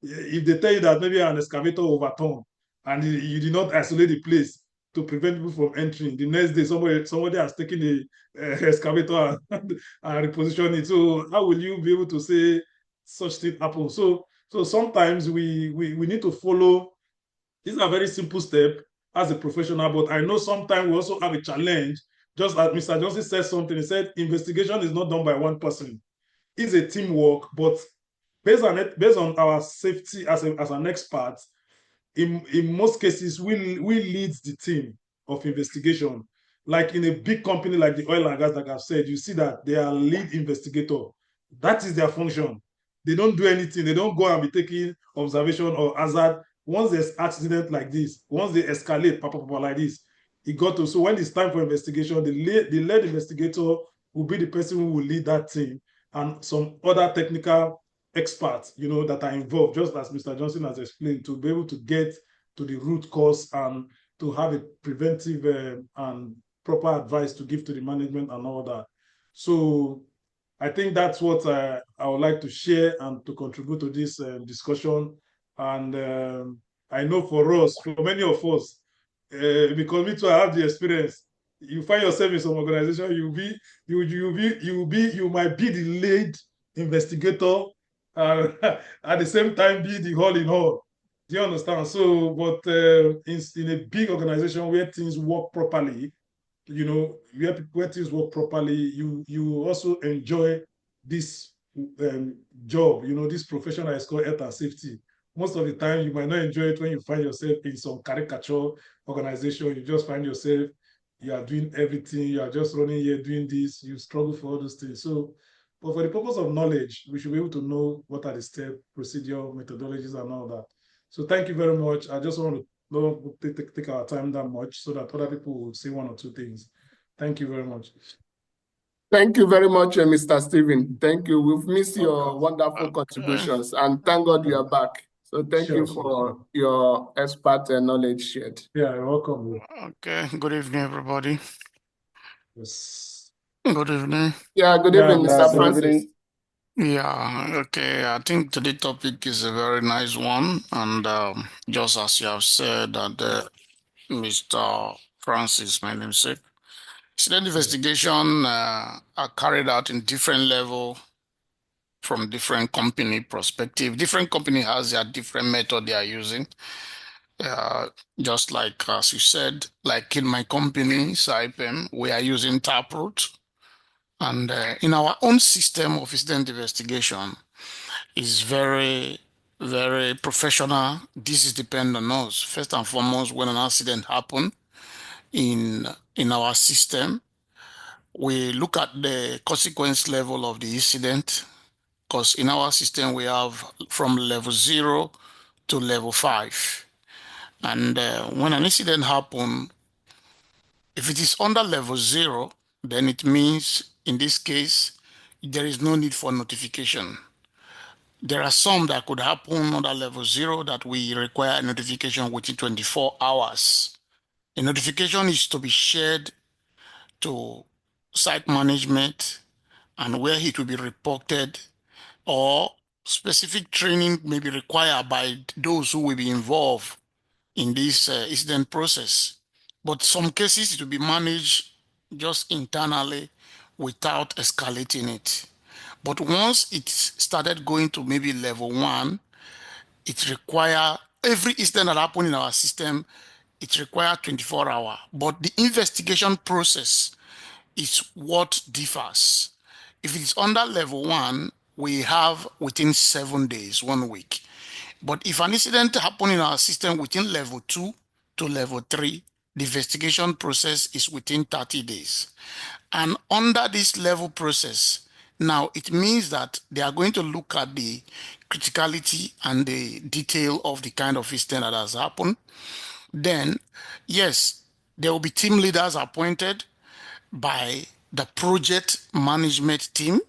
if they tell you that maybe an excavator overturned and you did not isolate the place to prevent people from entering, the next day somebody has taken the excavator and repositioned it. So how will you be able to say such thing happen? So sometimes we need to follow. These are very simple steps as a professional, but I know sometimes we also have a challenge. Just as Mr. Johnson said something, he said investigation is not done by one person. It's a teamwork, but based on our safety as an expert, in most cases, we lead the team of investigation. Like in a big company like the oil and gas, like I've said, you see that they are lead investigator. That is their function. They don't do anything. They don't go and be taking observation or hazard. Once there's accident like this, once they escalate, like this, it got to. So when it's time for investigation, the lead investigator will be the person who will lead that team, and some other technical experts, that are involved, just as Mr. Johnson has explained, to be able to get to the root cause and to have a preventive and proper advice to give to the management and all that. So I think that's what I would like to share and to contribute to this discussion. And I know for us, for many of us, because me too, I have the experience. You find yourself in some organization, you might be the lead investigator, at the same time be the all in all. Do you understand? So, but in a big organization where things work properly, where things work properly, you also enjoy this job, this profession that is called health and safety. Most of the time, you might not enjoy it when you find yourself in some caricature organization. You just find yourself, you are doing everything, you are just running here, doing this, you struggle for all those things. So, but for the purpose of knowledge, we should be able to know what are the steps, procedure, methodologies, and all that. So thank you very much. I just want to don't take our time that much so that other people will say one or two things. Thank you very much. Thank you very much, Mr. Stephen. Thank you. We've missed your Okay. wonderful contributions, and thank God you are back. So thank you for your expert knowledge shared. Yeah, you're welcome. Okay, good evening, everybody. Yes. Good evening. Yeah, good evening, Mr. Francis. Yeah, okay. I think today's topic is a very nice one. And just as you have said that Mr. Francis, my namesake, incident investigation are carried out in different level from different company perspective. Different company has their different method they are using. Just like as you said, like in my company, SIPEM, we are using Taproot. And in our own system of incident investigation is very, very professional. This is dependent on us. First and foremost, when an accident happens in our system, we look at the consequence level of the incident, because in our system we have from level 0 to level 5. And when an incident happens, if it is under level 0, then it means in this case there is no need for notification. There are some that could happen under level 0 that we require notification within 24 hours. A notification is to be shared to site management and where it will be reported, or specific training may be required by those who will be involved in this incident process. But some cases it will be managed just internally without escalating it. But once it started going to maybe level 1, it require every incident that happened in our system, it requires 24 hours. But the investigation process is what differs. If it is under level 1, we have within 7 days, 1 week. But if an incident happened in our system within level 2 to level 3, the investigation process is within 30 days. And under this level process, now it means that they are going to look at the criticality and the detail of the kind of incident that has happened. Then, yes, there will be team leaders appointed by the project management team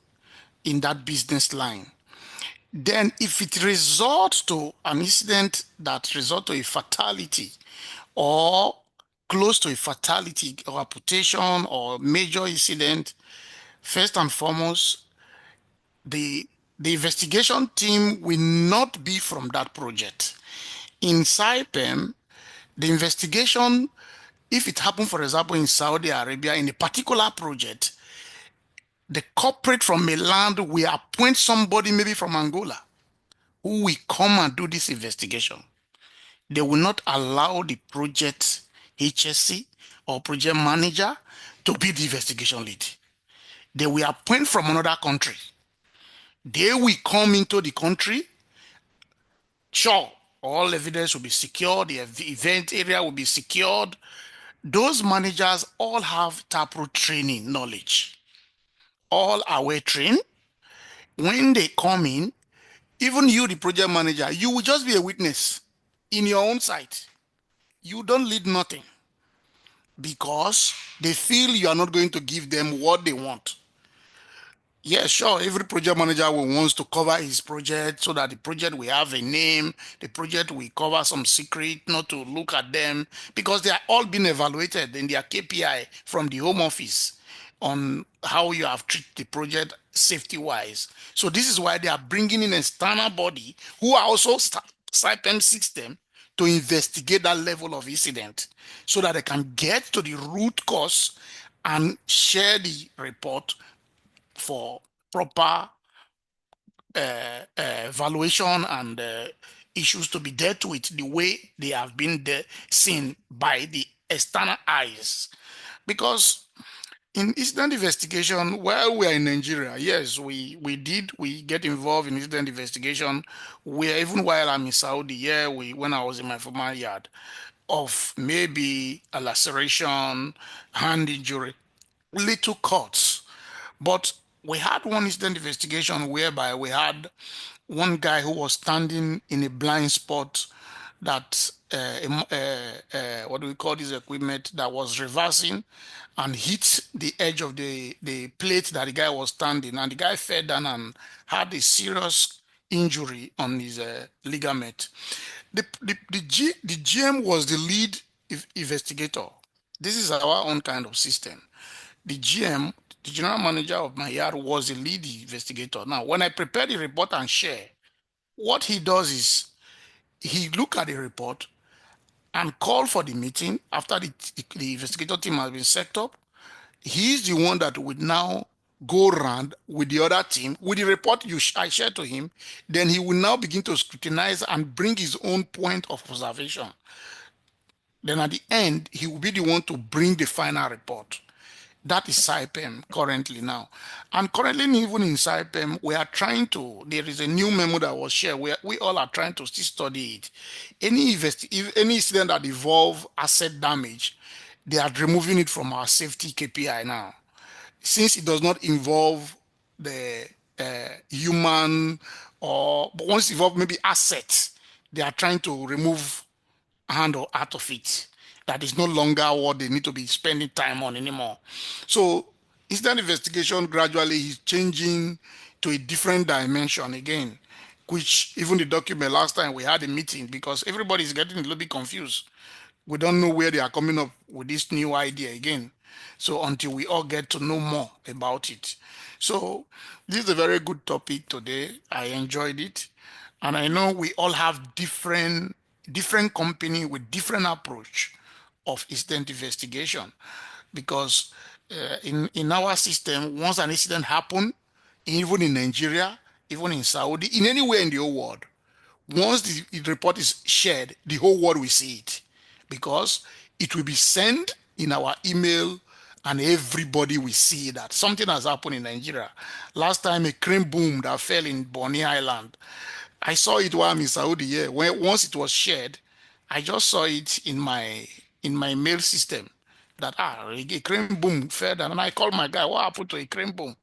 in that business line. Then if it results to an incident that results to a fatality or close to a fatality or amputation or major incident, first and foremost, the investigation team will not be from that project. In SIPEM, the investigation, if it happened, for example, in Saudi Arabia, in a particular project, the corporate from Milan will appoint somebody maybe from Angola who will come and do this investigation. They will not allow the project HSC or project manager to be the investigation lead. They will appoint from another country. They will come into the country. Sure, all evidence will be secured. The event area will be secured. Those managers all have taproot training knowledge. All are well trained. When they come in, even you, the project manager, you will just be a witness in your own site. You don't lead nothing because they feel you are not going to give them what they want. Yeah, sure. Every project manager will wants to cover his project so that the project will have a name. The project will cover some secret, not to look at them, because they are all being evaluated in their KPI from the home office. on how you have treated the project safety-wise. So this is why they are bringing in a external body who are also SIPEM system to investigate that level of incident so that they can get to the root cause and share the report for proper valuation and issues to be dealt with the way they have been seen by the external eyes. Because in incident investigation, while we are in Nigeria, yes, we get involved in incident investigation. Where even while I'm in Saudi, yeah, when I was in my former yard, of maybe a laceration, hand injury, little cuts. But we had one incident investigation whereby we had one guy who was standing in a blind spot that what do we call this equipment that was reversing and hit the edge of the plate that the guy was standing, and the guy fell down and had a serious injury on his ligament. The GM was the lead investigator. This is our own kind of system. The GM, the general manager of my yard, was the lead investigator. Now, when I prepare the report and share, what he does is he look at the report and call for the meeting after the investigator team has been set up. He's the one that would now go around with the other team with the report I share to him. Then he will now begin to scrutinize and bring his own point of observation. Then at the end, he will be the one to bring the final report. That is SIPEM currently now. And currently, even in SIPEM, we are trying to, there is a new memo that was shared where we all are trying to still study it. Any incident that involve asset damage, they are removing it from our safety KPI now. Since it does not involve the human, but once it involves maybe assets, they are trying to remove hand or out of it. That is no longer what they need to be spending time on anymore. So incident investigation gradually is changing to a different dimension again, which even the document last time we had a meeting because everybody is getting a little bit confused. We don't know where they are coming up with this new idea again. So until we all get to know more about it. So this is a very good topic today. I enjoyed it. And I know we all have different company with different approach of incident investigation because in our system, once an incident happen, even in Nigeria, even in Saudi, in anywhere in the whole world, once the report is shared, the whole world will see it because it will be sent in our email and everybody will see that something has happened in Nigeria. Last time, a crane boom that fell in Bonny Island. I saw it while I'm in Saudi. Yeah, when once it was shared, I just saw it in my mail system that a crane boom fell down, and I called my guy. What happened to a crane boom?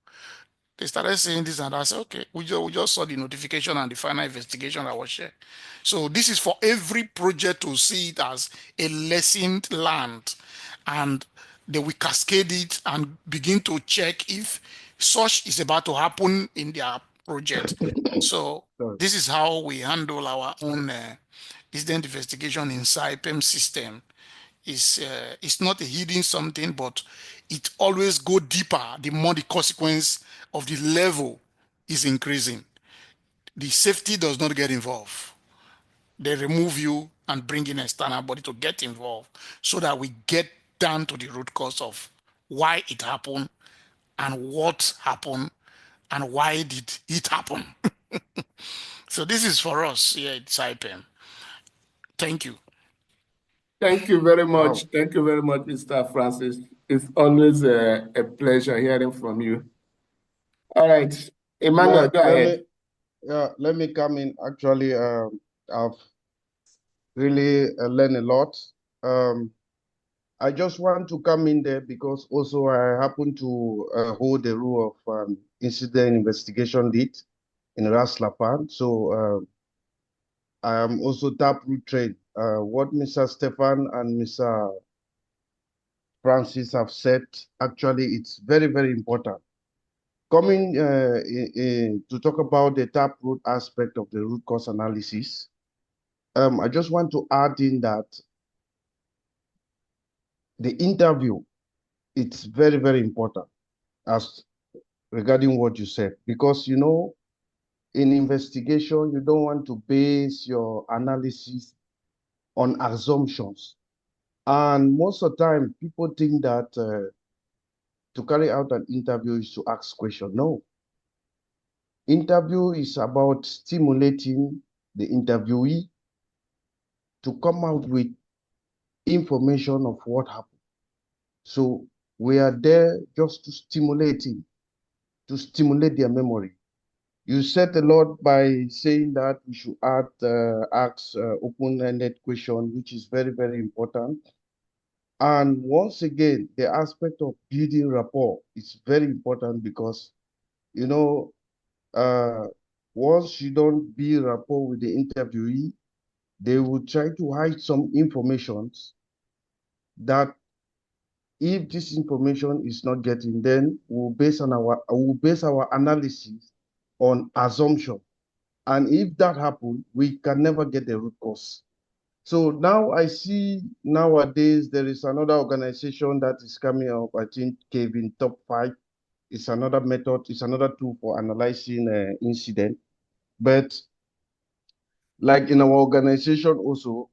They started saying this, and I said, okay, we just saw the notification and the final investigation that was shared. So this is for every project to see it as a lesson learned, and they will cascade it and begin to check if such is about to happen in their project. So Sorry. this is how we handle our own incident investigation in SIPEM system. It's not a hidden something, but it always go deeper the more the consequence of the level is increasing. The safety does not get involved. They remove you and bring in external body to get involved so that we get down to the root cause of why it happened and what happened and why did it happen. So this is for us here at SIPEM. Thank you. Thank you very Wow. much. Thank you very much, Mr. Francis. It's always a pleasure hearing from you. All right, Emmanuel, go ahead. Let me come in. Actually, I've really learned a lot. I just want to come in there because also I happen to hold the role of incident investigation lead in Ras Lapan. So I am also taproot trained. What Mr. Stefan and Mr. Francis have said, actually, it's very, very important. Coming to talk about the taproot aspect of the root cause analysis, I just want to add in that the interview, it's very, very important. as regarding what you said, because in investigation, you don't want to base your analysis on assumptions. And most of the time, people think that to carry out an interview is to ask questions. No. Interview is about stimulating the interviewee to come out with information of what happened. So we are there just to stimulate him, to stimulate their memory. You said a lot by saying that we should ask open-ended question, which is very, very important. And once again, the aspect of building rapport is very important because, uh, once you don't build rapport with the interviewee, they will try to hide some information that if this information is not getting, then we'll base our analysis on assumption. And if that happens, we can never get the root cause. So now I see nowadays there is another organization that is coming up. I think Kevin Top 5 is another method, it's another tool for analyzing incident. But like in our organization also,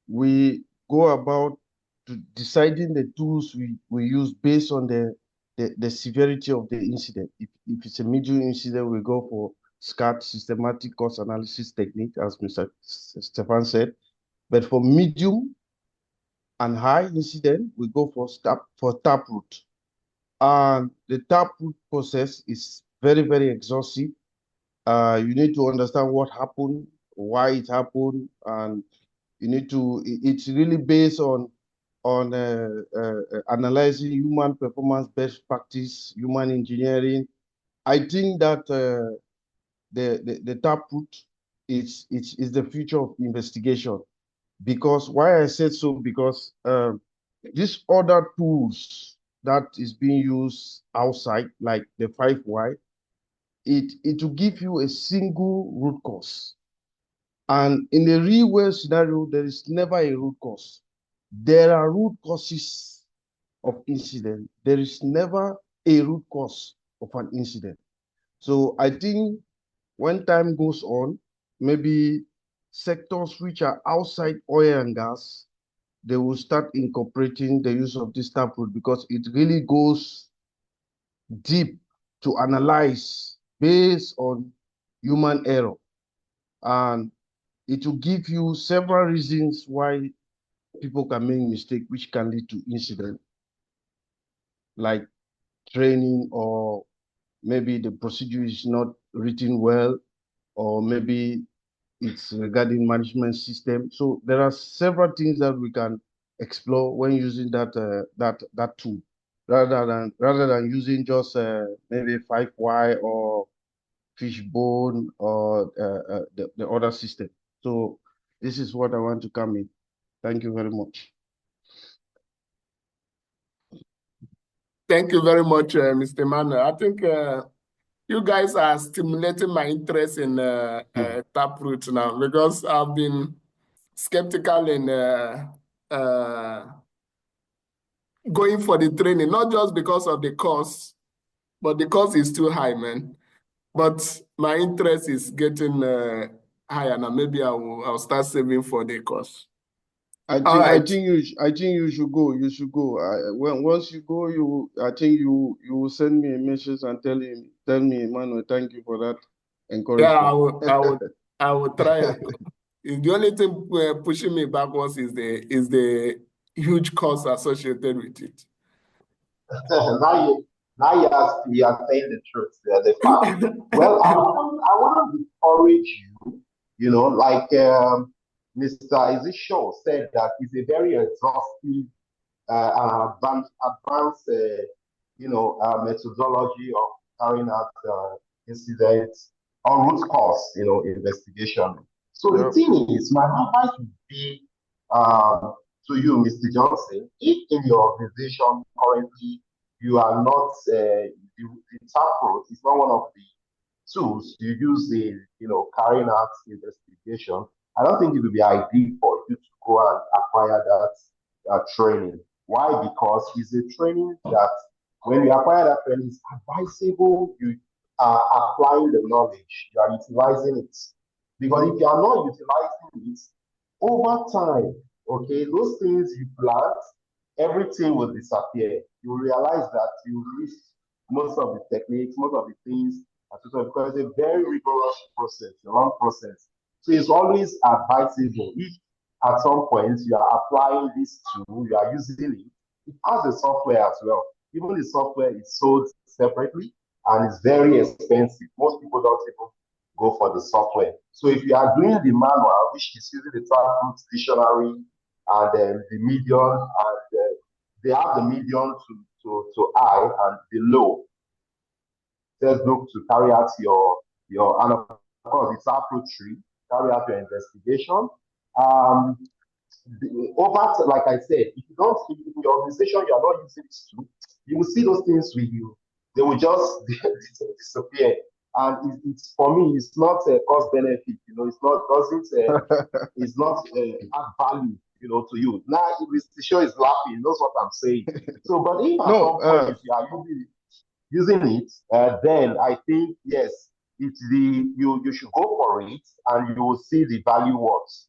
we go about to deciding the tools we use based on the severity of the incident. If it's a medium incident, we go for SCAT, systematic cost analysis technique, as Mr. Stefan said. But for medium and high incident, we go for taproot. And the taproot process is very, very exhaustive. You need to understand what happened, why it happened, and you need to. It's really based on analyzing human performance, best practice, human engineering. I think that the taproot is the future of investigation. Because why I said so, because these other tools that is being used outside, like the 5Y, it will give you a single root cause. And in a real world scenario, there is never a root cause. There are root causes of incident. There is never a root cause of an incident. So I think when time goes on, maybe sectors which are outside oil and gas, they will start incorporating the use of this taproot because it really goes deep to analyze based on human error. And it will give you several reasons why people can make mistakes, which can lead to incident, like training, or maybe the procedure is not written well, or maybe it's regarding management system. So there are several things that we can explore when using that tool, rather than using just maybe 5Y or Fishbone or the other system. So this is what I want to come in. Thank you very much. Thank you very much, Mr. Manuel. I think you guys are stimulating my interest in Taproot now because I've been skeptical in going for the training, not just because of the cost, but the cost is too high, man. But my interest is getting higher now. Maybe I'll start saving for the cost. I think you should go. You should go. Once you go, I think you will send me a message and tell me, Emmanuel, thank you for that encouragement. Yeah, I will try. The only thing pushing me backwards is the huge cost associated with it. now you are saying the truth, the fact. Well, I want to encourage you. Like Mr. Ezekiel said that it's a very exhaustive and advanced, methodology of carrying out incidents or root cause, investigation. So the thing is, my advice would be to you, Mr. Johnson, if in your organization currently you are not, the approach is not one of the tools you use in, carrying out investigation, I don't think it would be ideal for you to go and acquire that training. Why? Because it's a training that when you acquire that training, it's advisable you are applying the knowledge, you are utilizing it. Because if you are not utilizing it, over time, okay, those things you plant, everything will disappear. You realize that you lose most of the techniques, most of the things, because it's a very rigorous process, a long process. So it's always advisable. If at some point you are applying this tool, you are using it, it has a software as well. Even the software is sold separately and it's very expensive. Most people don't even go for the software. So if you are doing the manual, which is using the Taproot dictionary and the medium, and they have the medium to high and the low textbook to carry out your and of course the Taproot tree, carry out your investigation. Like I said, if you don't, if in your organization you are not using this tool, you will see those things with you. They will just disappear. And it's for me, it's not a cost benefit. You know, it's not it's not add value. You know, to you. Now, if the show is laughing, knows what I'm saying. So, but if at some point you are using it, then I think yes, it's you should go for it, and you will see the value works.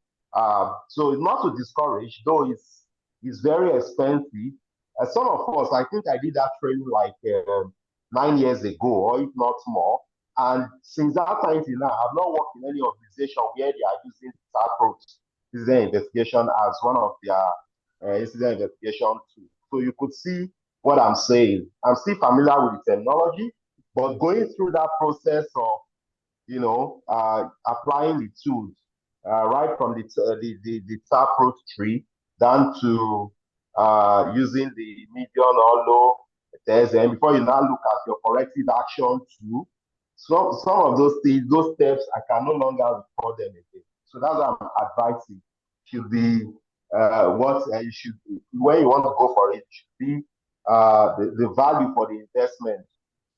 So not to discourage, though it's very expensive. Some of us, I think I did that training like 9 years ago, or if not more. And since that time till now, I've not worked in any organization where they are using this approach, incident investigation, as one of their incident investigation tools. So you could see what I'm saying. I'm still familiar with the technology, but going through that process of, you know, applying the tools, right from the Taproot tree down to using the median or low test, and before you now look at your corrective action tool, some of those things, those steps, I can no longer record them again. So that's what I'm advising. Should be what you should, when you want to go for it, should be the value for the investment.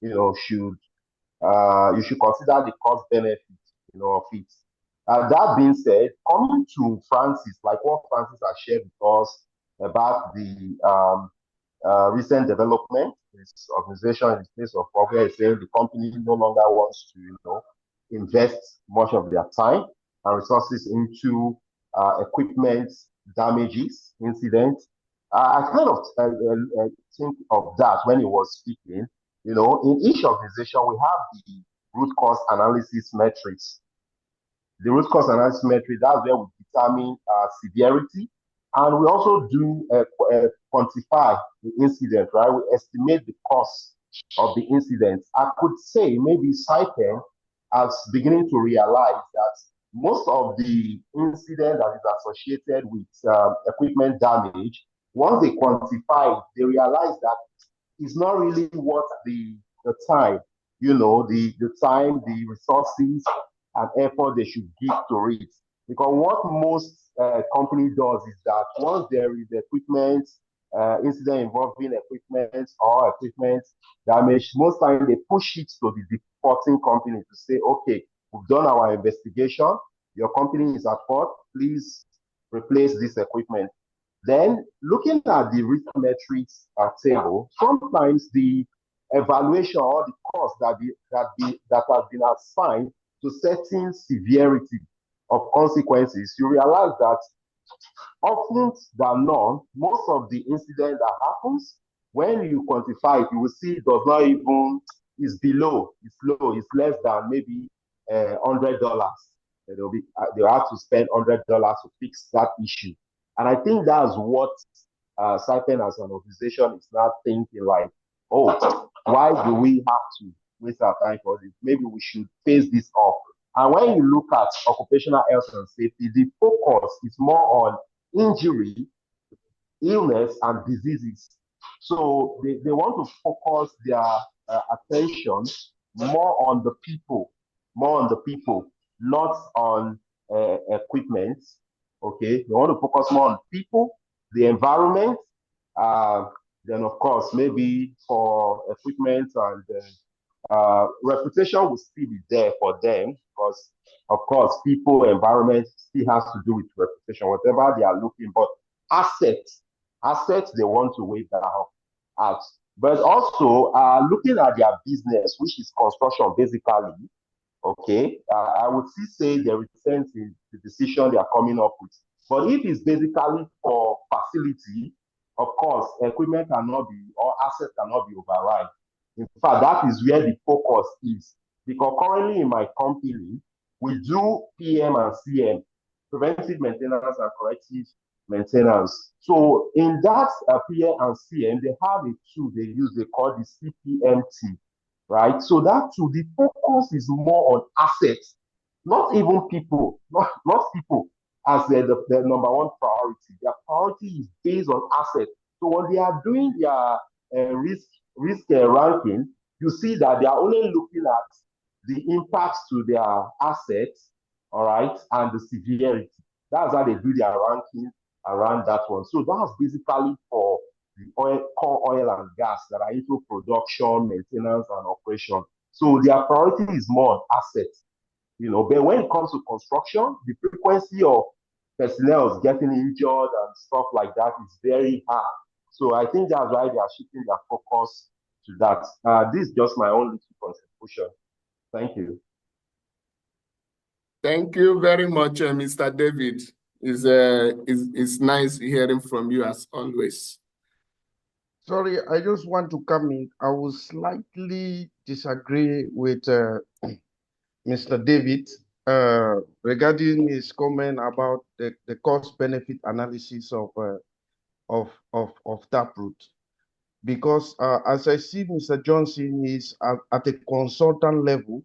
You know, you should consider the cost benefit, you know, of it. That being said, coming to Francis, like what Francis has shared with us about the recent development, this organization in the place of Fogger is saying the company no longer wants to, you know, invest much of their time and resources into equipment damages, incidents. I kind of think of that when he was speaking. You know, in each organization, we have the root cause analysis metrics. The root cause analysis metric, that's where we determine severity. And we also do quantify the incident, right? We estimate the cost of the incident. I could say maybe Saipem is beginning to realize that most of the incident that is associated with equipment damage, once they quantify it, they realize that it's not really worth the time, you know, the time, the resources and effort they should give to it. Because what most company does is that once there is equipment, incident involving equipment or equipment damage, most times they push it to the reporting company to say, okay, we've done our investigation, your company is at fault, please replace this equipment. Then looking at the risk metrics table, sometimes the evaluation or the cost that has been assigned to certain severity of consequences, you realize that often than not, most of the incident that happens, when you quantify it, you will see it does not even, is below, it's low, it's less than maybe $100. They'll have to spend $100 to fix that issue. And I think that's what Saipem as an organization is now thinking, like, oh, why do we have to waste our time for this? Maybe we should phase this off. And when you look at occupational health and safety, the focus is more on injury, illness, and diseases. So they want to focus their attention more on the people, not on equipment. Okay, they want to focus more on people, the environment, then of course maybe for equipment and reputation will still be there for them, because of course people, environment still has to do with reputation, whatever they are looking. But assets they want to weigh that out. But also looking at their business, which is construction basically, okay, I would still say there is sense in the decision they are coming up with. But if it's basically for facility, of course, equipment cannot be, or assets cannot be override. In fact, that is where the focus is. Because currently in my company, we do PM and CM, preventive maintenance and corrective maintenance. So in that PM and CM, they have a tool they use, they call the CPMT, right? So that too, the focus is more on assets, not even people, not people as the number one priority. Their priority is based on assets. So when they are doing their risk ranking, you see that they are only looking at the impacts to their assets, all right, and the severity. That's how they do their ranking around that one. So that's basically for the core oil and gas that are into production, maintenance, and operation. So their priority is more on assets, But when it comes to construction, the frequency of personnel getting injured and stuff like that is very high. So I think that's why they are shifting their focus to that. This is just my own little contribution. Thank you. Thank you very much, Mr. David. It's nice hearing from you as always. Sorry, I just want to come in. I will slightly disagree with Mr. David regarding his comment about the cost-benefit analysis of Taproot. Because as I see Mr. Johnson is at a consultant level,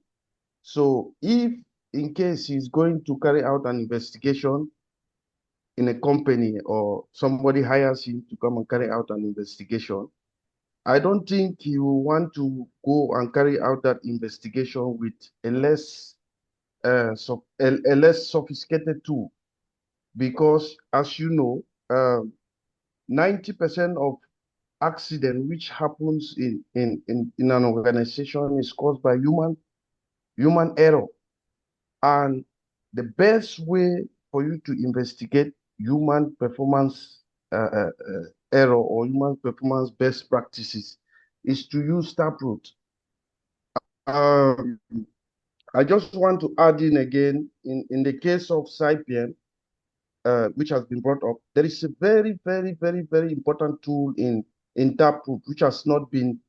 so if in case he's going to carry out an investigation in a company or somebody hires him to come and carry out an investigation, I don't think he will want to go and carry out that investigation with a less sophisticated tool, because as you know, 90% of accident which happens in an organization is caused by human error. And the best way for you to investigate human performance error or human performance best practices is to use Taproot. I just want to add in again, in the case of SciPM, which has been brought up, there is a very, very, very, very important tool in Taproot, which has not been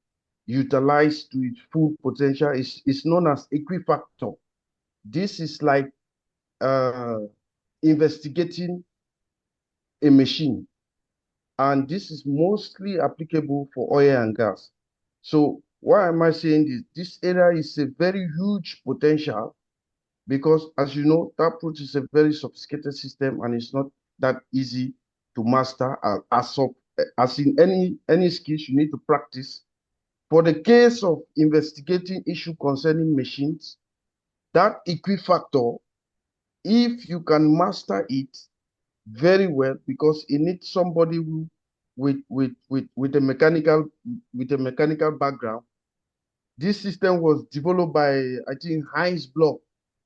utilized to its full potential. It's known as Equifactor. This is like investigating a machine, and this is mostly applicable for oil and gas. So why am I saying this? This area is a very huge potential, because as you know, Taproot is a very sophisticated system and it's not that easy to master. As in any skills, you need to practice. For the case of investigating issue concerning machines, that Equifactor, if you can master it very well, because it needs somebody who with a mechanical background. This system was developed by, I think, Heinz Block,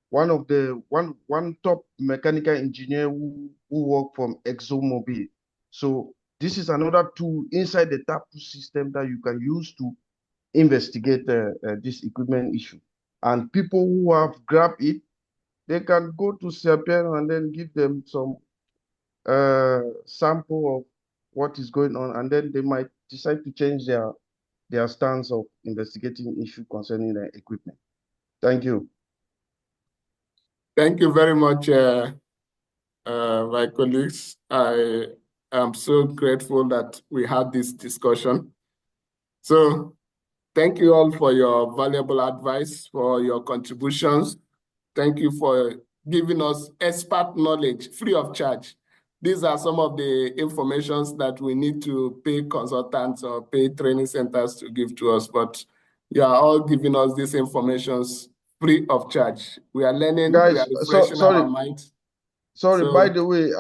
one top mechanical engineer who worked from ExxonMobil. So this is another tool inside the Taproot system that you can use to investigate this equipment issue. And people who have grabbed it, they can go to Serpent and then give them some sample of what is going on, and then they might decide to change their stance of investigating issue concerning the equipment. Thank you. Thank you very much, my colleagues. I am so grateful that we had this discussion. So thank you all for your valuable advice, for your contributions. Thank you for giving us expert knowledge free of charge. These are some of the informations that we need to pay consultants or pay training centers to give to us, but you are all giving us these informations free of charge. We are learning, guys, we are refreshing our minds. Sorry, by the way,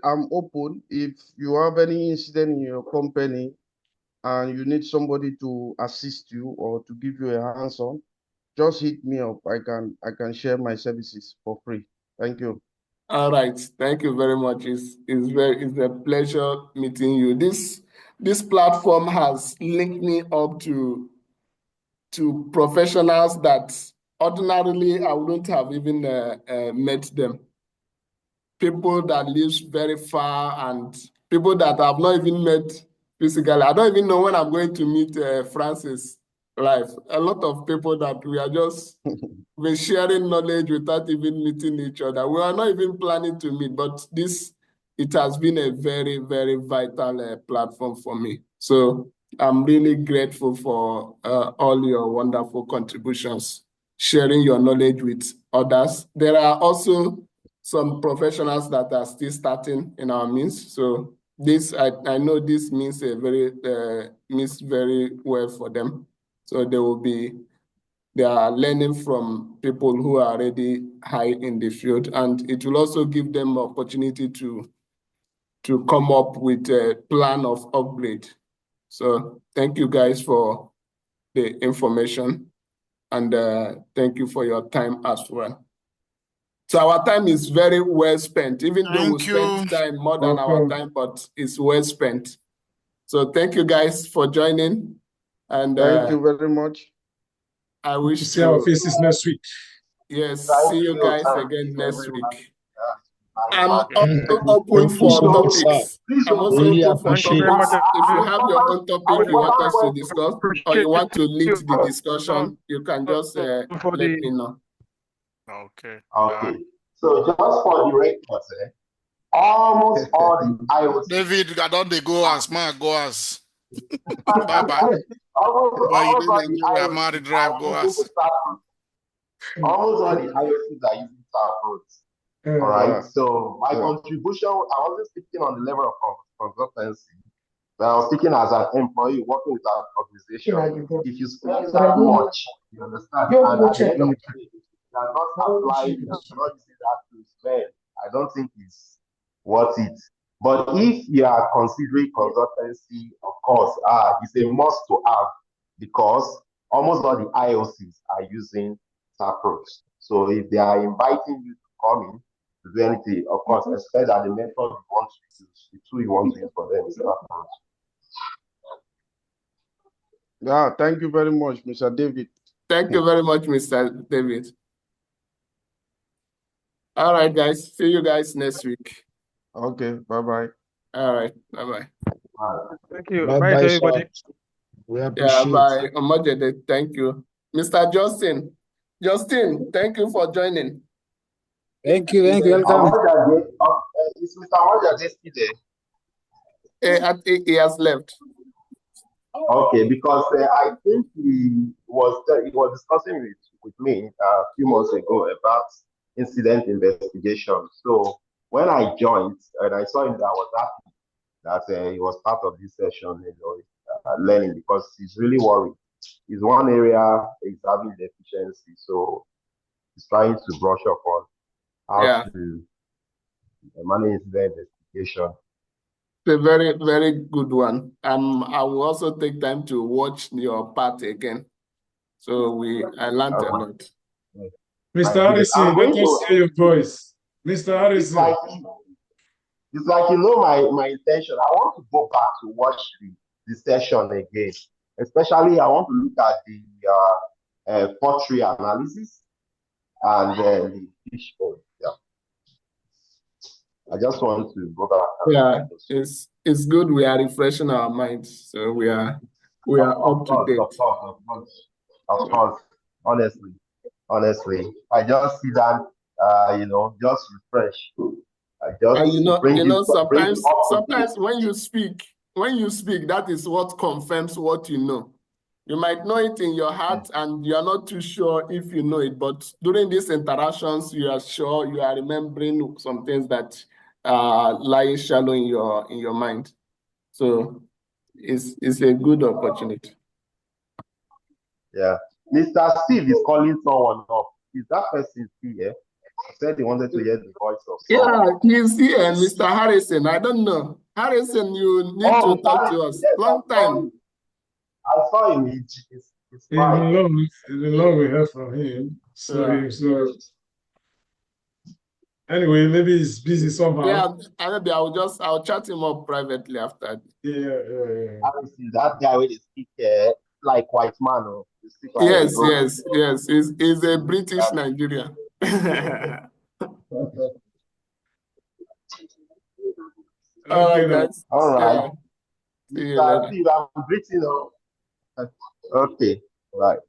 I'm open. If you have any incident in your company and you need somebody to assist you or to give you a hands-on, just hit me up. I can share my services for free. Thank you. All right, thank you very much. It's a pleasure meeting you. This this platform has linked me up to professionals that ordinarily I wouldn't have even met them. People that live very far and people that I've not even met physically. I don't even know when I'm going to meet Francis live. A lot of people that we are just been sharing knowledge without even meeting each other. We are not even planning to meet, but it has been a very, very vital platform for me. So I'm really grateful for all your wonderful contributions, sharing your knowledge with others. There are also some professionals that are still starting in our midst. So this, I know this means means very well for them. So they are learning from people who are already high in the field, and it will also give them opportunity to come up with a plan of upgrade. So thank you guys for the information, and thank you for your time as well. So our time is very well spent, even though we spent time more than our time, but it's well spent. So thank you guys for joining. And thank you very much. I wish to see our faces next week. Yes, Thank see you guys thank again you, next everyone. week. Very I'm much. also open Thank you for so much, sir. topics. Please I'm also Really open for appreciate topics. it. If you have your own topic you want us to question. discuss, or you want to lead the discussion, you can just let me know. Okay. Okay. So just for the record, almost all the IoT. David, I don't go as man go as. Bye bye. almost all the Nigeria, IoT married drive go are using the as. Taproot. Almost all the IoTs are using Taproot. All right. So my contribution, I wasn't speaking on the level of consultancy, but I was speaking as an employee working with an organization. If you spend that much, you understand, and at the end of the day, you are not applying, you are not using that to spend, I don't think it's worth it. But if you are considering consultancy, of course, it's a must to have because almost all the IOCs are using Taproot. So if they are inviting you to come in to do anything, of course, expect that the method you want to use, the tool you want to use for them is Taproot. Yeah, thank you very much, Mr. David. Thank you very much, Mr. David. All right, guys. See you guys next week. Okay, bye-bye. All right, bye-bye. Thank you. Bye, Bye to everybody. We Yeah, appreciate bye. Omojede, thank you. Mr. Justin. Justin, thank you for joining. Thank you. Welcome. Is Mr. Amojade still there? He has left. Okay, because I think he was discussing with me a few months ago about incident investigation. So when I joined and I saw him, I was happy that he was part of this session, learning because he's really worried. He's one area is having deficiency, so he's trying to brush up on how to manage incident investigation. It's a very, very good one. I will also take time to watch your part again. So I learned a lot. Mr. Harrison, let us hear your voice. Mr. Harrison. It's like my intention. I want to go back to watch the session again. Especially, I want to look at the pottery analysis and the fish bowl. Yeah. I just want to go back. Yeah, it's good. We are refreshing our minds, so we are up to date. Of course. Honestly, I just see that just refresh. I just sometimes when you speak, that is what confirms what you know. You might know it in your heart and you are not too sure if you know it, but during these interactions, you are sure you are remembering some things that lie shallow in your mind. So it's a good opportunity. Yeah. Mr. Steve is calling someone up. Is that person still here? I said he wanted to hear the voice of someone. Yeah, he's here, Mr. Harrison. I don't know. Harrison, you need to talk to us. Yes, Long time. I saw him. It's fine. It's been long we heard from him. So Anyway, maybe he's busy somehow. Yeah, maybe I'll chat him up privately after. Yeah. I see that guy with his speak like white man. Oh. You speak like Yes. He's a British Nigerian. All right, guys. All right. Yeah. See you later. Steve, I'm greeting. Okay. Right.